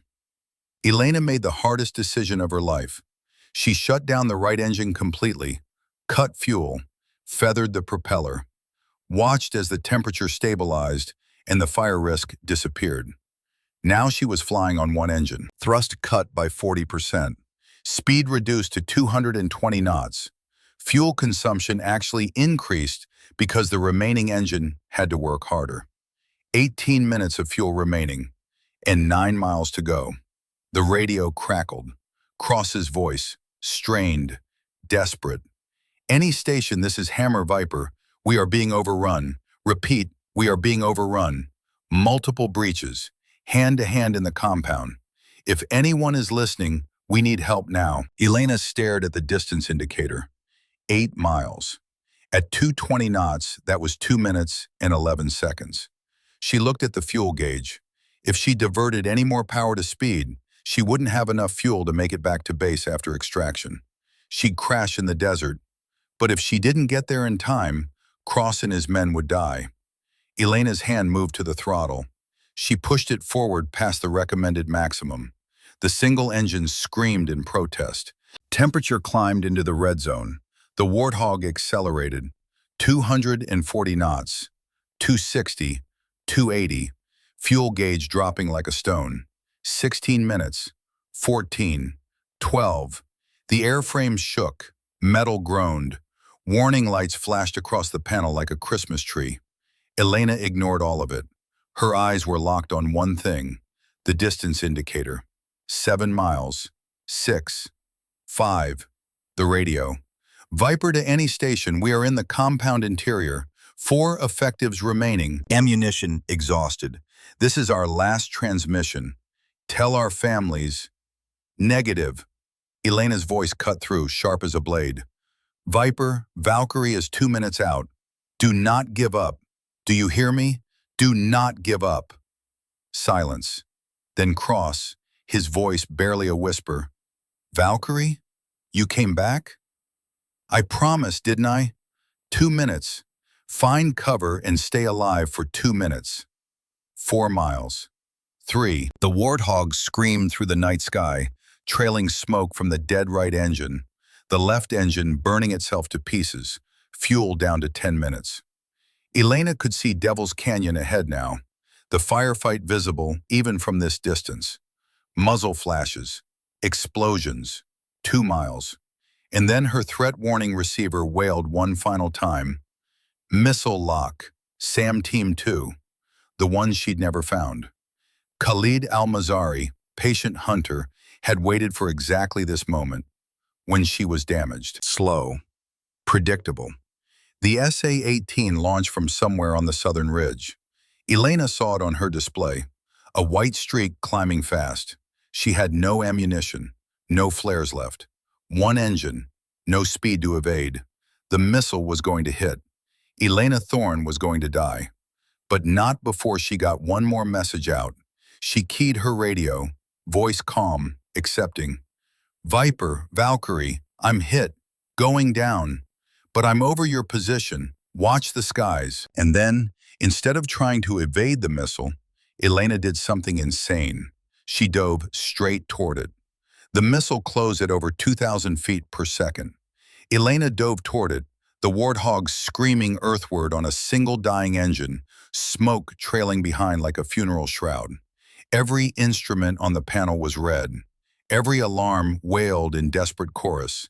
Elena made the hardest decision of her life. She shut down the right engine completely, cut fuel, feathered the propeller, watched as the temperature stabilized and the fire risk disappeared. Now she was flying on one engine. Thrust cut by 40%. Speed reduced to 220 knots. Fuel consumption actually increased because the remaining engine had to work harder. 18 minutes of fuel remaining, and 9 miles to go. The radio crackled. Cross's voice, strained, desperate. "Any station, this is Hammer Viper. We are being overrun. Repeat, we are being overrun. Multiple breaches. Hand-to-hand in the compound. If anyone is listening, we need help now." Elena stared at the distance indicator. 8 miles. At 220 knots, that was 2 minutes and 11 seconds. She looked at the fuel gauge. If she diverted any more power to speed, she wouldn't have enough fuel to make it back to base after extraction. She'd crash in the desert. But if she didn't get there in time, Cross and his men would die. Elena's hand moved to the throttle. She pushed it forward past the recommended maximum. The single engine screamed in protest. Temperature climbed into the red zone. The Warthog accelerated. 240 knots, 260, 280, fuel gauge dropping like a stone. 16 minutes, 14, 12. The airframe shook, metal groaned. Warning lights flashed across the panel like a Christmas tree. Elena ignored all of it. Her eyes were locked on one thing, the distance indicator. 7 miles, 6, 5, the radio. "Viper to any station, we are in the compound interior. 4 effectives remaining. Ammunition exhausted. This is our last transmission. Tell our families." "Negative." Elena's voice cut through, sharp as a blade. "Viper, Valkyrie is 2 minutes out. Do not give up. Do you hear me? Do not give up." Silence. Then Cross, his voice barely a whisper. "Valkyrie? You came back?" I promised, didn't I? 2 minutes. Find cover and stay alive for 2 minutes. 4 miles. 3. The Warthog screamed through the night sky, trailing smoke from the dead right engine, the left engine burning itself to pieces, fuel down to 10 minutes. Elena could see Devil's Canyon ahead now, the firefight visible even from this distance. Muzzle flashes, explosions, 2 miles. And then her threat warning receiver wailed one final time. Missile lock, SAM Team 2, the one she'd never found. Khalid al-Mazari, patient hunter, had waited for exactly this moment, when she was damaged. Slow, predictable. The SA-18 launched from somewhere on the southern ridge. Elena saw it on her display, a white streak climbing fast. She had no ammunition, no flares left. One engine, no speed to evade. The missile was going to hit. Elena Thorne was going to die. But not before she got one more message out. She keyed her radio, voice calm, accepting. Viper, Valkyrie, I'm hit, going down. But I'm over your position. Watch the skies. And then, instead of trying to evade the missile, Elena did something insane. She dove straight toward it. The missile closed at over 2,000 feet per second. Elena dove toward it, the Warthog screaming earthward on a single dying engine, smoke trailing behind like a funeral shroud. Every instrument on the panel was red. Every alarm wailed in desperate chorus.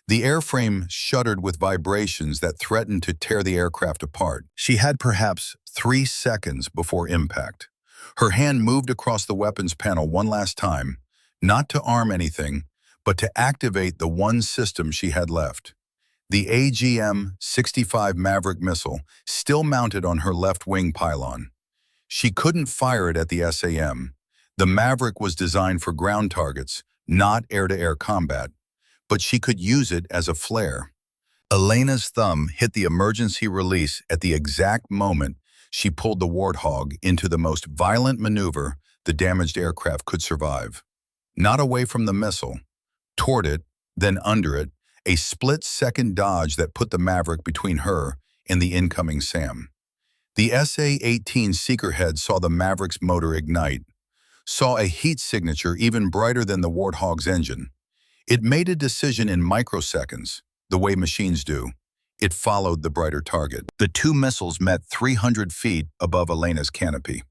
The airframe shuddered with vibrations that threatened to tear the aircraft apart. She had perhaps 3 seconds before impact. Her hand moved across the weapons panel one last time, not to arm anything, but to activate the one system she had left. The AGM-65 Maverick missile, still mounted on her left wing pylon. She couldn't fire it at the SAM. The Maverick was designed for ground targets, not air-to-air combat, but she could use it as a flare. Elena's thumb hit the emergency release at the exact moment she pulled the Warthog into the most violent maneuver the damaged aircraft could survive. Not away from the missile, toward it, then under it, a split-second dodge that put the Maverick between her and the incoming SAM. The SA-18 Seekerhead saw the Maverick's motor ignite, saw a heat signature even brighter than the Warthog's engine. It made a decision in microseconds, the way machines do. It followed the brighter target. The two missiles met 300 feet above Elena's canopy.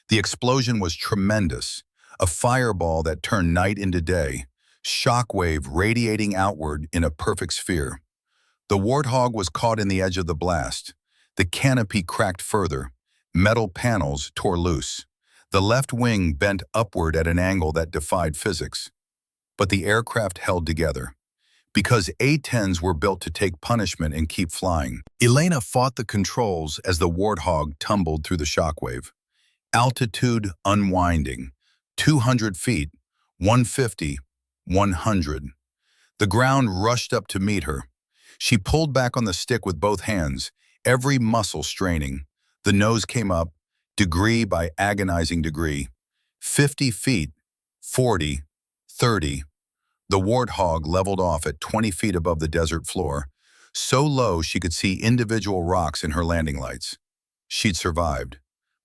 The explosion was tremendous, a fireball that turned night into day, shockwave radiating outward in a perfect sphere. The Warthog was caught in the edge of the blast. The canopy cracked further. Metal panels tore loose. The left wing bent upward at an angle that defied physics. But the aircraft held together. Because A-10s were built to take punishment and keep flying. Elena fought the controls as the Warthog tumbled through the shockwave. Altitude unwinding. 200 feet, 150, 100. The ground rushed up to meet her. She pulled back on the stick with both hands, every muscle straining. The nose came up, degree by agonizing degree. 50 feet, 40, 30. The Warthog leveled off at 20 feet above the desert floor, so low she could see individual rocks in her landing lights. She'd survived,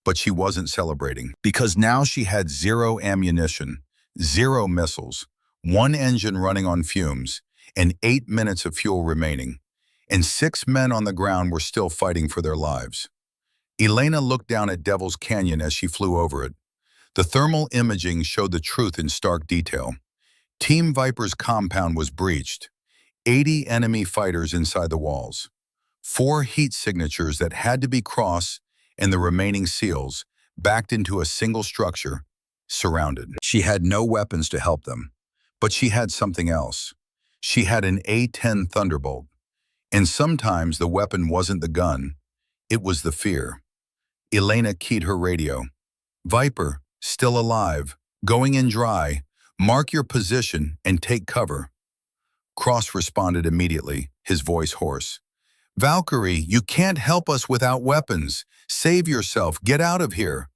but she wasn't celebrating, because now she had zero ammunition, zero missiles, one engine running on fumes, and 8 minutes of fuel remaining, and 6 men on the ground were still fighting for their lives. Elena looked down at Devil's Canyon as she flew over it. The thermal imaging showed the truth in stark detail. Team Viper's compound was breached, 80 enemy fighters inside the walls, 4 heat signatures that had to be crossed, and the remaining SEALs, backed into a single structure, surrounded. She had no weapons to help them, but she had something else. She had an A-10 Thunderbolt, and sometimes the weapon wasn't the gun, it was the fear. Elena keyed her radio. Viper, still alive, going in dry. Mark your position and take cover. Cross responded immediately, his voice hoarse. Valkyrie, you can't help us without weapons. Save yourself. Get out of here.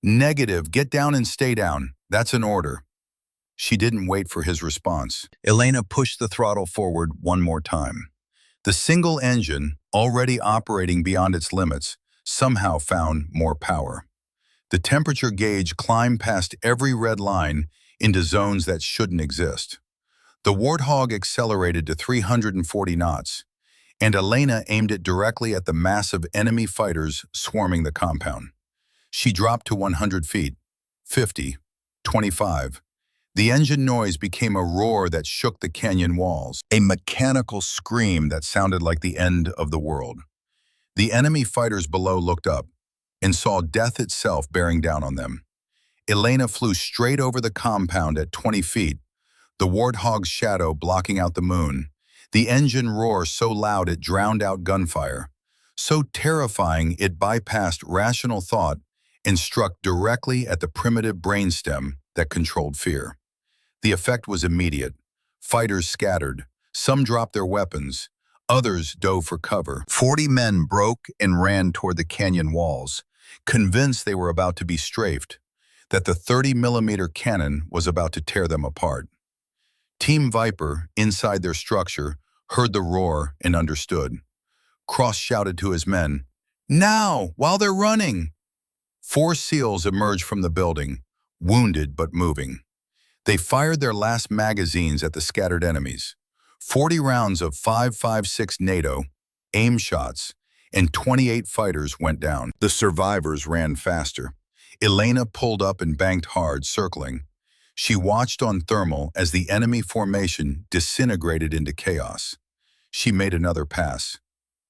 Negative. Get down and stay down. That's an order. She didn't wait for his response. Elena pushed the throttle forward one more time. The single engine, already operating beyond its limits, somehow found more power. The temperature gauge climbed past every red line into zones that shouldn't exist. The Warthog accelerated to 340 knots, and Elena aimed it directly at the massive enemy fighters swarming the compound. She dropped to 100 feet, 50, 25. The engine noise became a roar that shook the canyon walls, a mechanical scream that sounded like the end of the world. The enemy fighters below looked up and saw death itself bearing down on them. Elena flew straight over the compound at 20 feet, the Warthog's shadow blocking out the moon. The engine roar so loud it drowned out gunfire, so terrifying it bypassed rational thought and struck directly at the primitive brainstem that controlled fear. The effect was immediate. Fighters scattered. Some dropped their weapons. Others dove for cover. 40 men broke and ran toward the canyon walls, convinced they were about to be strafed, that the 30-millimeter cannon was about to tear them apart. Team Viper, inside their structure, heard the roar and understood. Cross shouted to his men, "Now, while they're running!" 4 SEALs emerged from the building, wounded but moving. They fired their last magazines at the scattered enemies. 40 rounds of 5.56 NATO, aim shots, and 28 fighters went down. The survivors ran faster. Elena pulled up and banked hard, circling. She watched on thermal as the enemy formation disintegrated into chaos. She made another pass.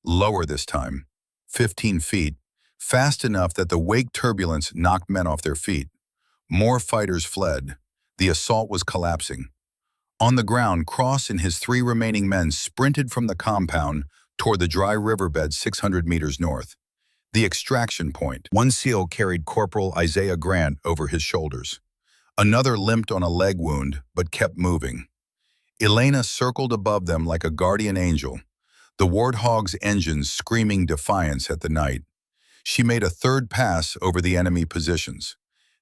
Lower this time, 15 feet, fast enough that the wake turbulence knocked men off their feet. More fighters fled. The assault was collapsing. On the ground, Cross and his 3 remaining men sprinted from the compound toward the dry riverbed 600 meters north. The extraction point. 1 SEAL carried Corporal Isaiah Grant over his shoulders. Another limped on a leg wound, but kept moving. Elena circled above them like a guardian angel, the Warthog's engines screaming defiance at the night. She made a third pass over the enemy positions,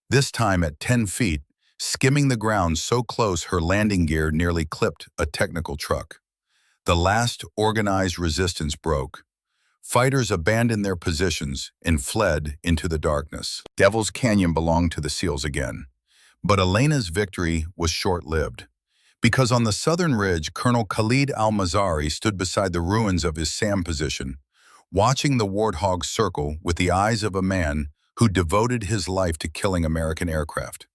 this time at 10 feet, skimming the ground so close her landing gear nearly clipped a technical truck. The last organized resistance broke. Fighters abandoned their positions and fled into the darkness. Devil's Canyon belonged to the SEALs again. But Elena's victory was short-lived, because on the southern ridge, Colonel Khalid al-Mazari stood beside the ruins of his SAM position, watching the Warthog circle with the eyes of a man who devoted his life to killing American aircraft.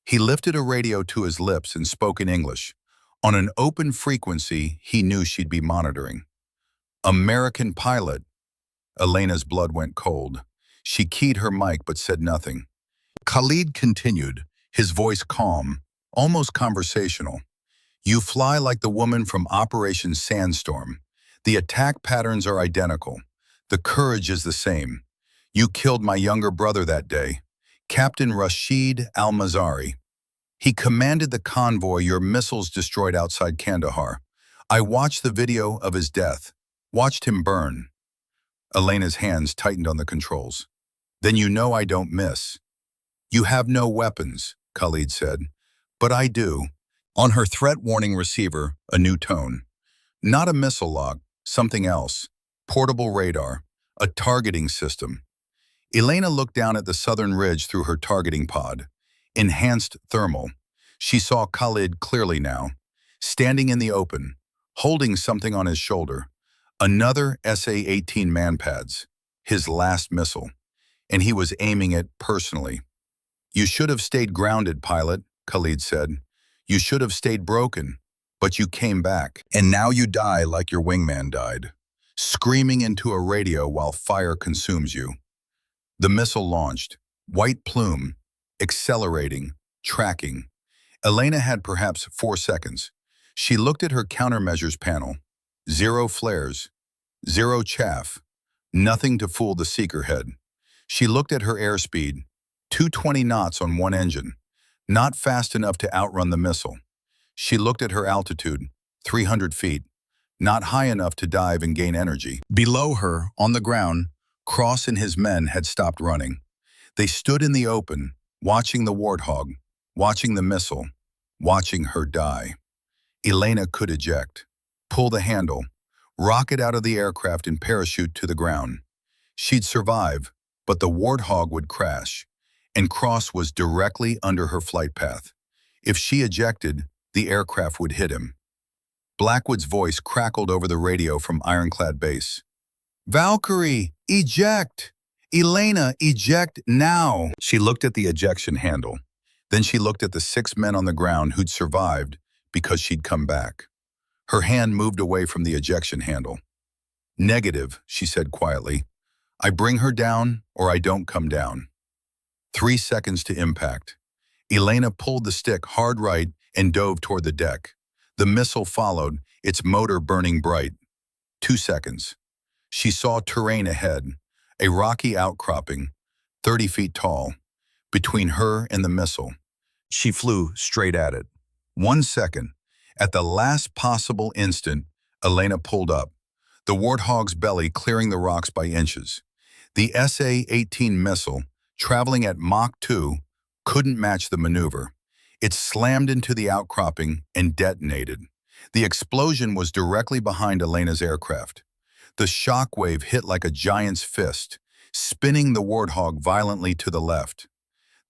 He lifted a radio to his lips and spoke in English, on an open frequency he knew she'd be monitoring. "American pilot." Elena's blood went cold. She keyed her mic but said nothing. Khalid continued, his voice calm, almost conversational. "You fly like the woman from Operation Sandstorm. The attack patterns are identical. The courage is the same. You killed my younger brother that day, Captain Rashid al-Mazari. He commanded the convoy your missiles destroyed outside Kandahar. I watched the video of his death, watched him burn." Elena's hands tightened on the controls. "Then you know I don't miss." "You have no weapons," Khalid said. "But I do." On her threat warning receiver, a new tone. Not a missile log, something else. Portable radar, a targeting system. Elena looked down at the southern ridge through her targeting pod. Enhanced thermal. She saw Khalid clearly now, standing in the open, holding something on his shoulder. Another SA-18 Manpads, his last missile, and he was aiming it personally. "You should have stayed grounded, pilot," Khalid said. "You should have stayed broken, but you came back. And now you die like your wingman died, screaming into a radio while fire consumes you." The missile launched, white plume, accelerating, tracking. Elena had perhaps 4 seconds. She looked at her countermeasures panel. 0 flares, 0 chaff, nothing to fool the seeker head. She looked at her airspeed, 220 knots on one engine, not fast enough to outrun the missile. She looked at her altitude, 300 feet, not high enough to dive and gain energy. Below her, on the ground, Cross and his men had stopped running. They stood in the open, watching the Warthog, watching the missile, watching her die. Elena could eject, pull the handle, rocket out of the aircraft and parachute to the ground. She'd survive, but the Warthog would crash, and Cross was directly under her flight path. If she ejected, the aircraft would hit him. Blackwood's voice crackled over the radio from Ironclad Base. "Valkyrie, eject! Elena, eject now!" She looked at the ejection handle. Then she looked at the 6 men on the ground who'd survived because she'd come back. Her hand moved away from the ejection handle. "Negative," she said quietly. "I bring her down or I don't come down." 3 seconds to impact. Elena pulled the stick hard right and dove toward the deck. The missile followed, its motor burning bright. 2 seconds. She saw terrain ahead, a rocky outcropping, 30 feet tall, between her and the missile. She flew straight at it. 1 second. At the last possible instant, Elena pulled up, the Warthog's belly clearing the rocks by inches. The SA-18 missile, traveling at Mach 2, couldn't match the maneuver. It slammed into the outcropping and detonated. The explosion was directly behind Elena's aircraft. The shockwave hit like a giant's fist, spinning the Warthog violently to the left.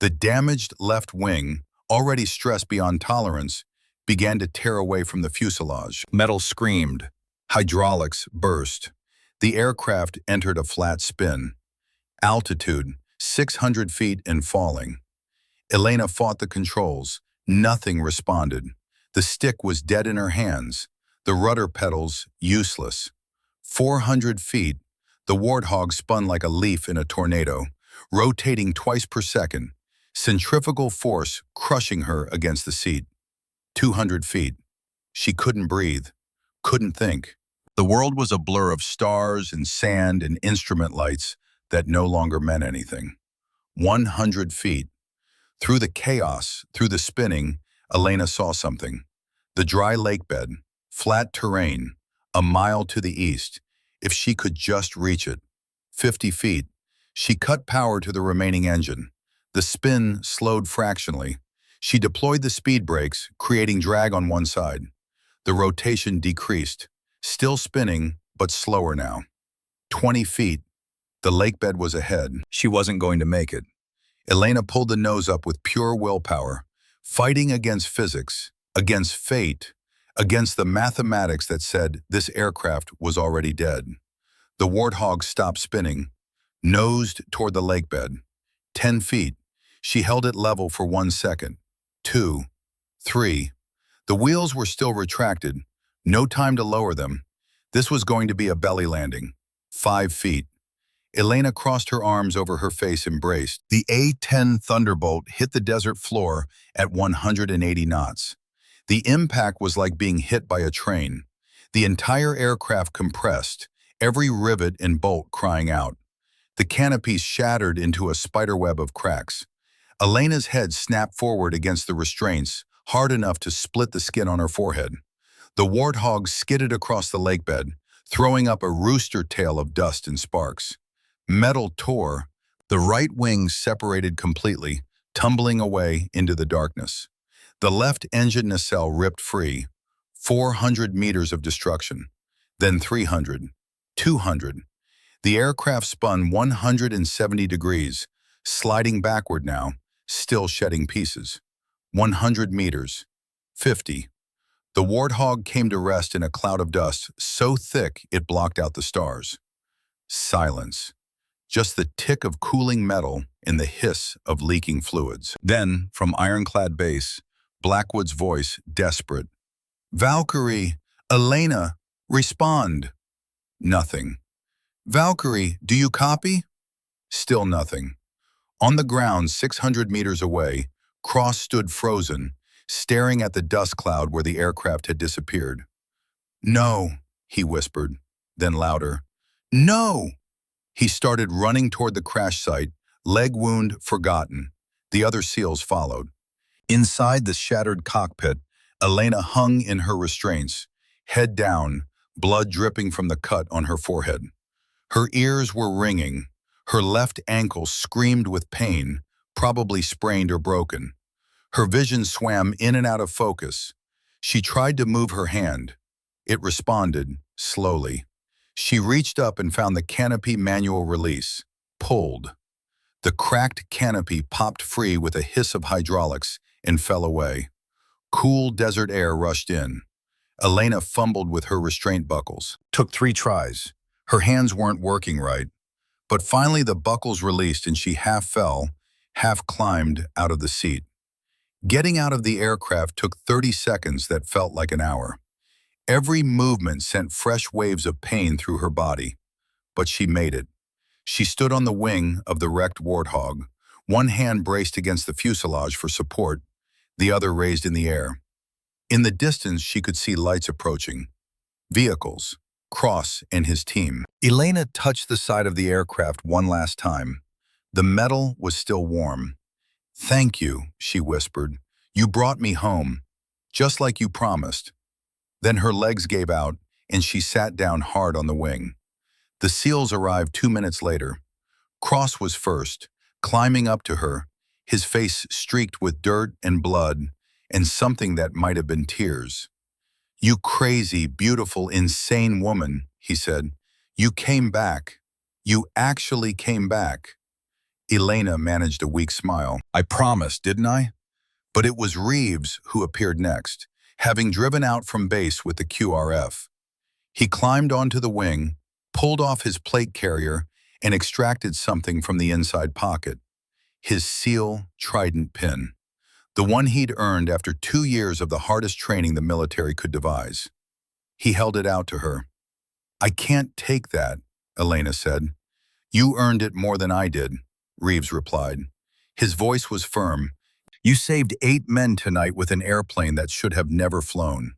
The damaged left wing, already stressed beyond tolerance, began to tear away from the fuselage. Metal screamed. Hydraulics burst. The aircraft entered a flat spin. Altitude, 600 feet and falling. Elena fought the controls. Nothing responded. The stick was dead in her hands. The rudder pedals useless. 400 feet. The Warthog spun like a leaf in a tornado, rotating twice per second, centrifugal force crushing her against the seat. 200 feet. She couldn't breathe, couldn't think. The world was a blur of stars and sand and instrument lights that no longer meant anything. 100 feet. Through the chaos, through the spinning, Elena saw something. The dry lake bed, flat terrain, a mile to the east, if she could just reach it. 50 feet. She cut power to the remaining engine. The spin slowed fractionally. She deployed the speed brakes, creating drag on one side. The rotation decreased, still spinning, but slower now. 20 feet. The lake bed was ahead. She wasn't going to make it. Elena pulled the nose up with pure willpower, fighting against physics, against fate, against the mathematics that said this aircraft was already dead. The Warthog stopped spinning, nosed toward the lake bed. 10 feet. She held it level for 1 second. 2, 3. The wheels were still retracted. No time to lower them. This was going to be a belly landing. 5 feet. Elena crossed her arms over her face and braced. The A-10 Thunderbolt hit the desert floor at 180 knots. The impact was like being hit by a train. The entire aircraft compressed, every rivet and bolt crying out. The canopies shattered into a spiderweb of cracks. Elena's head snapped forward against the restraints, hard enough to split the skin on her forehead. The Warthog skidded across the lakebed, throwing up a rooster tail of dust and sparks. Metal tore. The right wing separated completely, tumbling away into the darkness. The left engine nacelle ripped free. 400 meters of destruction. Then 300. 200. The aircraft spun 170 degrees, sliding backward now, still shedding pieces. 100 meters. 50. The Warthog came to rest in a cloud of dust so thick it blocked out the stars. Silence. Just the tick of cooling metal and the hiss of leaking fluids. Then, from Ironclad Base, Blackwood's voice, desperate. "Valkyrie, Elena, respond." Nothing. "Valkyrie, do you copy?" Still nothing. On the ground 600 meters away, Cross stood frozen, staring at the dust cloud where the aircraft had disappeared. "No," he whispered, then louder. "No!" He started running toward the crash site, leg wound forgotten. The other SEALs followed. Inside the shattered cockpit, Elena hung in her restraints, head down, blood dripping from the cut on her forehead. Her ears were ringing. Her left ankle screamed with pain, probably sprained or broken. Her vision swam in and out of focus. She tried to move her hand. It responded, slowly. She reached up and found the canopy manual release. Pulled. The cracked canopy popped free with a hiss of hydraulics and fell away. Cool desert air rushed in. Elena fumbled with her restraint buckles. Took 3 tries. Her hands weren't working right. But finally the buckles released and she half fell, half climbed out of the seat. Getting out of the aircraft took 30 seconds that felt like an hour. Every movement sent fresh waves of pain through her body. But she made it. She stood on the wing of the wrecked Warthog, one hand braced against the fuselage for support, the other raised in the air. In the distance, she could see lights approaching. Vehicles, Cross and his team. Elena touched the side of the aircraft one last time. The metal was still warm. "Thank you," she whispered. "You brought me home, just like you promised." Then her legs gave out, and she sat down hard on the wing. The SEALs arrived 2 minutes later. Cross was first, climbing up to her, his face streaked with dirt and blood, and something that might have been tears. "You crazy, beautiful, insane woman," he said. "You came back. You actually came back." Elena managed a weak smile. "I promised, didn't I?" But it was Reeves who appeared next, having driven out from base with the QRF. He climbed onto the wing, pulled off his plate carrier, and extracted something from the inside pocket. His SEAL Trident pin. The one he'd earned after 2 years of the hardest training the military could devise. He held it out to her. "I can't take that," Elena said. "You earned it more than I did," Reeves replied. His voice was firm. "You saved 8 men tonight with an airplane that should have never flown.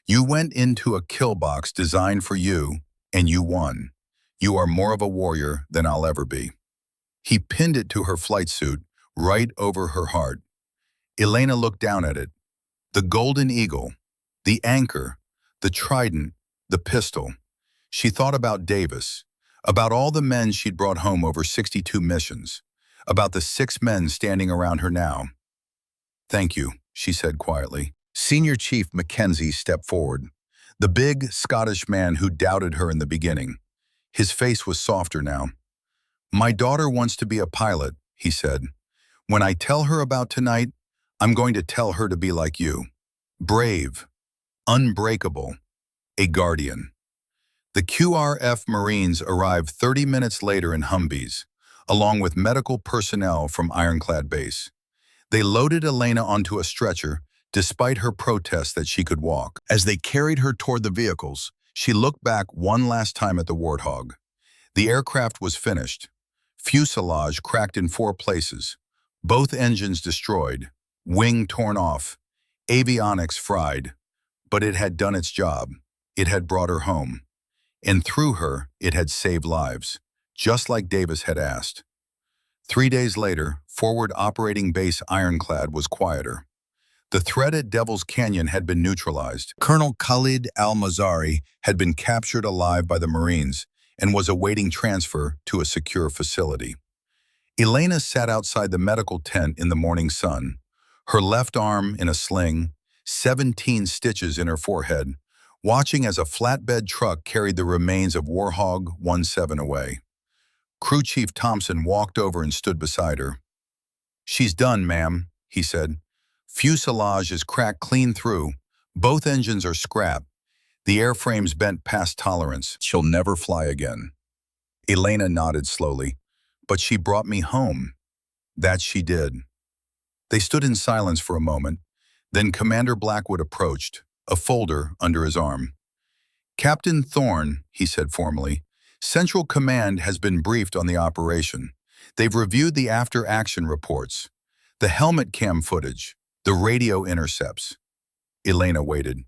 You went into a kill box designed for you, and you won. You are more of a warrior than I'll ever be." He pinned it to her flight suit, right over her heart. Elena looked down at it. The golden eagle, the anchor, the trident, the pistol. She thought about Davis, about all the men she'd brought home over 62 missions, about the 6 men standing around her now. "Thank you," she said quietly. Senior Chief Mackenzie stepped forward, the big Scottish man who doubted her in the beginning. His face was softer now. "My daughter wants to be a pilot," he said. "When I tell her about tonight, I'm going to tell her to be like you. Brave, unbreakable, a guardian." The QRF Marines arrived 30 minutes later in Humvees, along with medical personnel from Ironclad Base. They loaded Elena onto a stretcher, despite her protest that she could walk. As they carried her toward the vehicles, she looked back one last time at the Warthog. The aircraft was finished. Fuselage cracked in 4 places, both engines destroyed, wing torn off, avionics fried. But it had done its job. It had brought her home. And through her, it had saved lives, just like Davis had asked. 3 days later, forward operating base Ironclad was quieter. The threat at Devil's Canyon had been neutralized. Colonel Khalid al-Mazari had been captured alive by the Marines and was awaiting transfer to a secure facility. Elena sat outside the medical tent in the morning sun, her left arm in a sling, 17 stitches in her forehead, watching as a flatbed truck carried the remains of Warthog 17 away. Crew Chief Thompson walked over and stood beside her. "She's done, ma'am," he said. "Fuselage is cracked clean through. Both engines are scrapped. The airframe's bent past tolerance. She'll never fly again." Elena nodded slowly. "But she brought me home." "That she did." They stood in silence for a moment. Then Commander Blackwood approached, a folder under his arm. "Captain Thorne," he said formally, "Central Command has been briefed on the operation. They've reviewed the after-action reports, the helmet cam footage, the radio intercepts." Elena waited.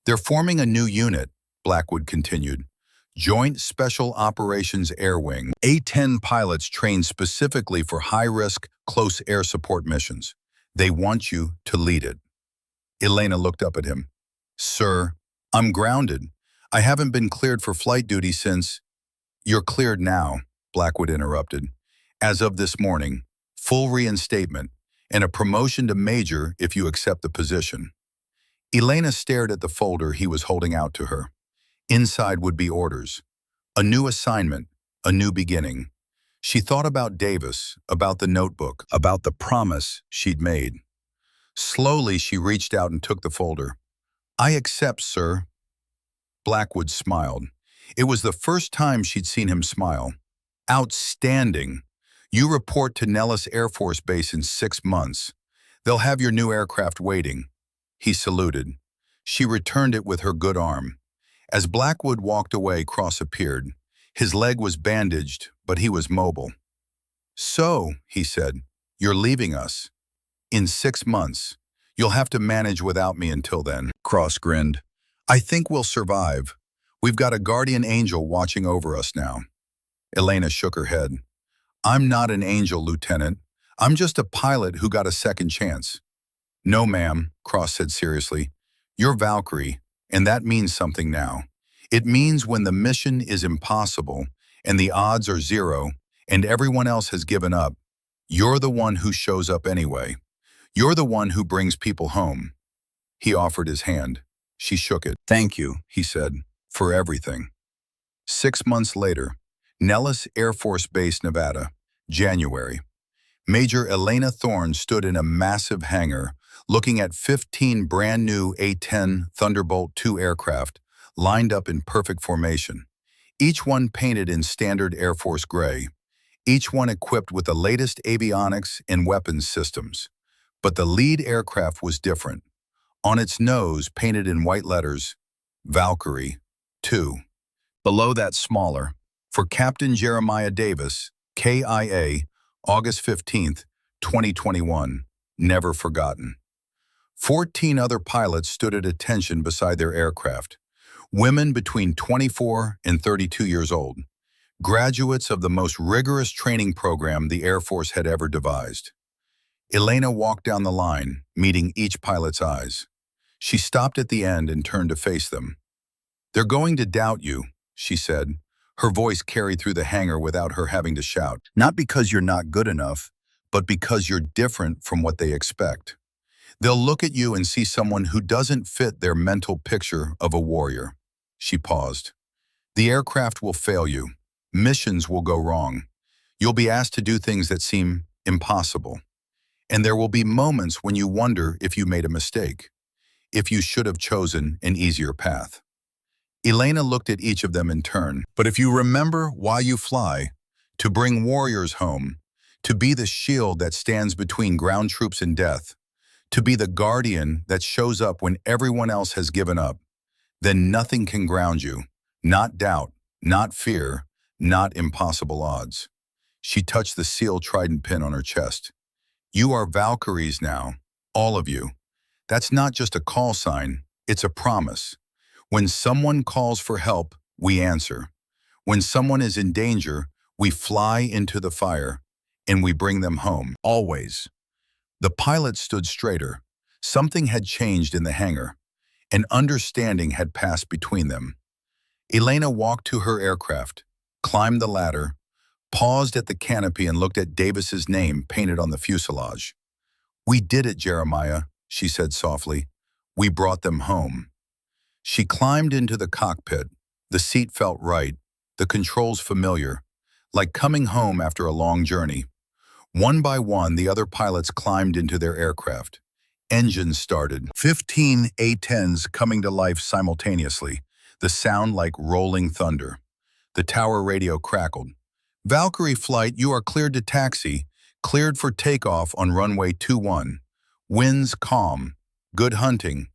"They're forming a new unit," Blackwood continued. "Joint Special Operations Air Wing. A-10 pilots trained specifically for high-risk, close air support missions. They want you to lead it." Elena looked up at him. "Sir, I'm grounded. I haven't been cleared for flight duty since—" "You're cleared now," Blackwood interrupted. "As of this morning, full reinstatement, and a promotion to major if you accept the position." Elena stared at the folder he was holding out to her. Inside would be orders. A new assignment, a new beginning. She thought about Davis, about the notebook, about the promise she'd made. Slowly, she reached out and took the folder. "I accept, sir." Blackwood smiled. It was the first time she'd seen him smile. "Outstanding. You report to Nellis Air Force Base in 6 months. They'll have your new aircraft waiting." He saluted. She returned it with her good arm. As Blackwood walked away, Cross appeared. His leg was bandaged, but he was mobile. "So," he said, "you're leaving us. In 6 months. You'll have to manage without me until then." Cross grinned. "I think we'll survive. We've got a guardian angel watching over us now." Elena shook her head. "I'm not an angel, Lieutenant. I'm just a pilot who got a second chance." "No, ma'am," Cross said seriously. "You're Valkyrie, and that means something now. It means when the mission is impossible, and the odds are 0, and everyone else has given up, you're the one who shows up anyway. You're the one who brings people home." He offered his hand. She shook it. "Thank you," he said, "for everything." 6 months later, Nellis Air Force Base, Nevada, January. Major Elena Thorne stood in a massive hangar, looking at 15 brand-new A-10 Thunderbolt II aircraft lined up in perfect formation, each one painted in standard Air Force gray, each one equipped with the latest avionics and weapons systems. But the lead aircraft was different. On its nose, painted in white letters, Valkyrie 2. Below that, smaller, for Captain Jeremiah Davis, KIA, August 15th, 2021, never forgotten. 14 other pilots stood at attention beside their aircraft, women between 24 and 32 years old, graduates of the most rigorous training program the Air Force had ever devised. Elena walked down the line, meeting each pilot's eyes. She stopped at the end and turned to face them. "They're going to doubt you," she said. Her voice carried through the hangar without her having to shout. "Not because you're not good enough, but because you're different from what they expect. They'll look at you and see someone who doesn't fit their mental picture of a warrior." She paused. "The aircraft will fail you. Missions will go wrong. You'll be asked to do things that seem impossible. And there will be moments when you wonder if you made a mistake, if you should have chosen an easier path." Elena looked at each of them in turn. "But if you remember why you fly, to bring warriors home, to be the shield that stands between ground troops and death, to be the guardian that shows up when everyone else has given up, then nothing can ground you, not doubt, not fear, not impossible odds." She touched the seal trident pin on her chest. "You are Valkyries now, all of you. That's not just a call sign, it's a promise. When someone calls for help, we answer. When someone is in danger, we fly into the fire, and we bring them home, always." The pilot stood straighter. Something had changed in the hangar. An understanding had passed between them. Elena walked to her aircraft, climbed the ladder, paused at the canopy and looked at Davis's name painted on the fuselage. "We did it, Jeremiah," she said softly. "We brought them home." She climbed into the cockpit. The seat felt right, the controls familiar, like coming home after a long journey. One by one, the other pilots climbed into their aircraft. Engines started. 15 A-10s coming to life simultaneously, the sound like rolling thunder. The tower radio crackled. "Valkyrie flight, you are cleared to taxi, cleared for takeoff on runway 21. Winds calm. Good hunting."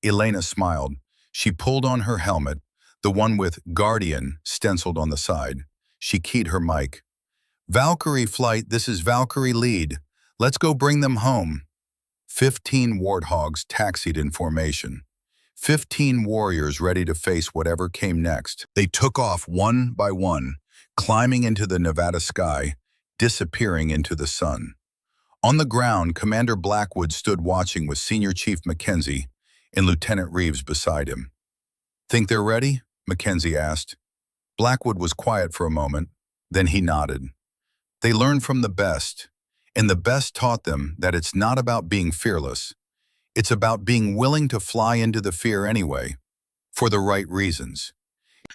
Elena smiled. She pulled on her helmet, the one with Guardian stenciled on the side. She keyed her mic. "Valkyrie flight, this is Valkyrie lead. Let's go bring them home." 15 warthogs taxied in formation. 15 warriors ready to face whatever came next. They took off one by one, climbing into the Nevada sky, disappearing into the sun. On the ground, Commander Blackwood stood watching with Senior Chief Mackenzie and Lieutenant Reeves beside him. "Think they're ready?" Mackenzie asked. Blackwood was quiet for a moment, then he nodded. "They learned from the best, and the best taught them that it's not about being fearless. It's about being willing to fly into the fear anyway. for the right reasons.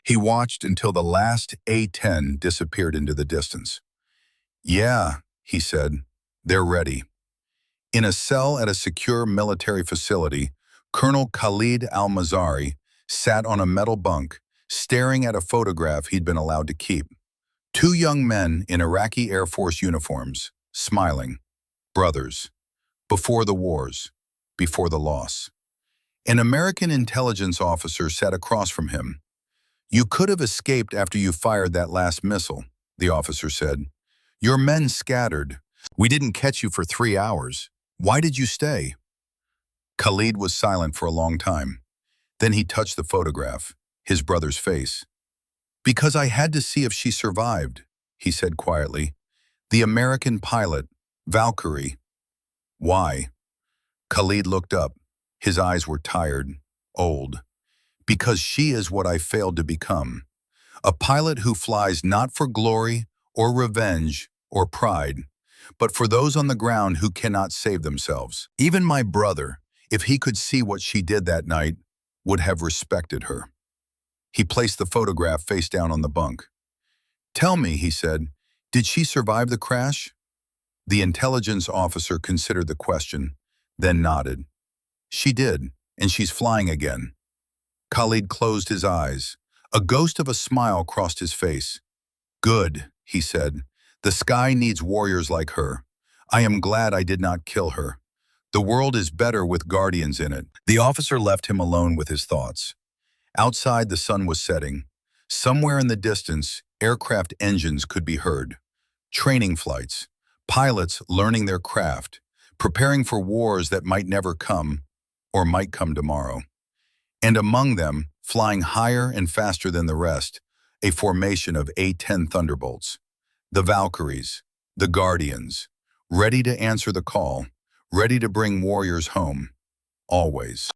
He watched until the last A-10 disappeared into the distance. "Yeah," he said, "they're ready." In a cell at a secure military facility, Colonel Khalid al-Mazari sat on a metal bunk, staring at a photograph he'd been allowed to keep. Two young men in Iraqi Air Force uniforms, smiling. Brothers. Before the wars. Before the loss. An American intelligence officer sat across from him. "You could have escaped after you fired that last missile," the officer said. "Your men scattered. We didn't catch you for 3 hours. Why did you stay?" Khalid was silent for a long time. Then he touched the photograph, his brother's face. "Because I had to see if she survived," he said quietly. "The American pilot, Valkyrie." "Why?" Khalid looked up. His eyes were tired, old. "Because she is what I failed to become. A pilot who flies not for glory or revenge or pride, but for those on the ground who cannot save themselves. Even my brother, if he could see what she did that night, would have respected her." He placed the photograph face down on the bunk. "Tell me," he said, "did she survive the crash?" The intelligence officer considered the question, then nodded. "She did, and she's flying again." Khalid closed his eyes. A ghost of a smile crossed his face. "Good," he said. "The sky needs warriors like her. I am glad I did not kill her. The world is better with guardians in it." The officer left him alone with his thoughts. Outside, the sun was setting. Somewhere in the distance, aircraft engines could be heard. Training flights, pilots learning their craft, preparing for wars that might never come, or might come tomorrow. And among them, flying higher and faster than the rest, a formation of A-10 Thunderbolts. The Valkyries, the Guardians, ready to answer the call, ready to bring warriors home, always.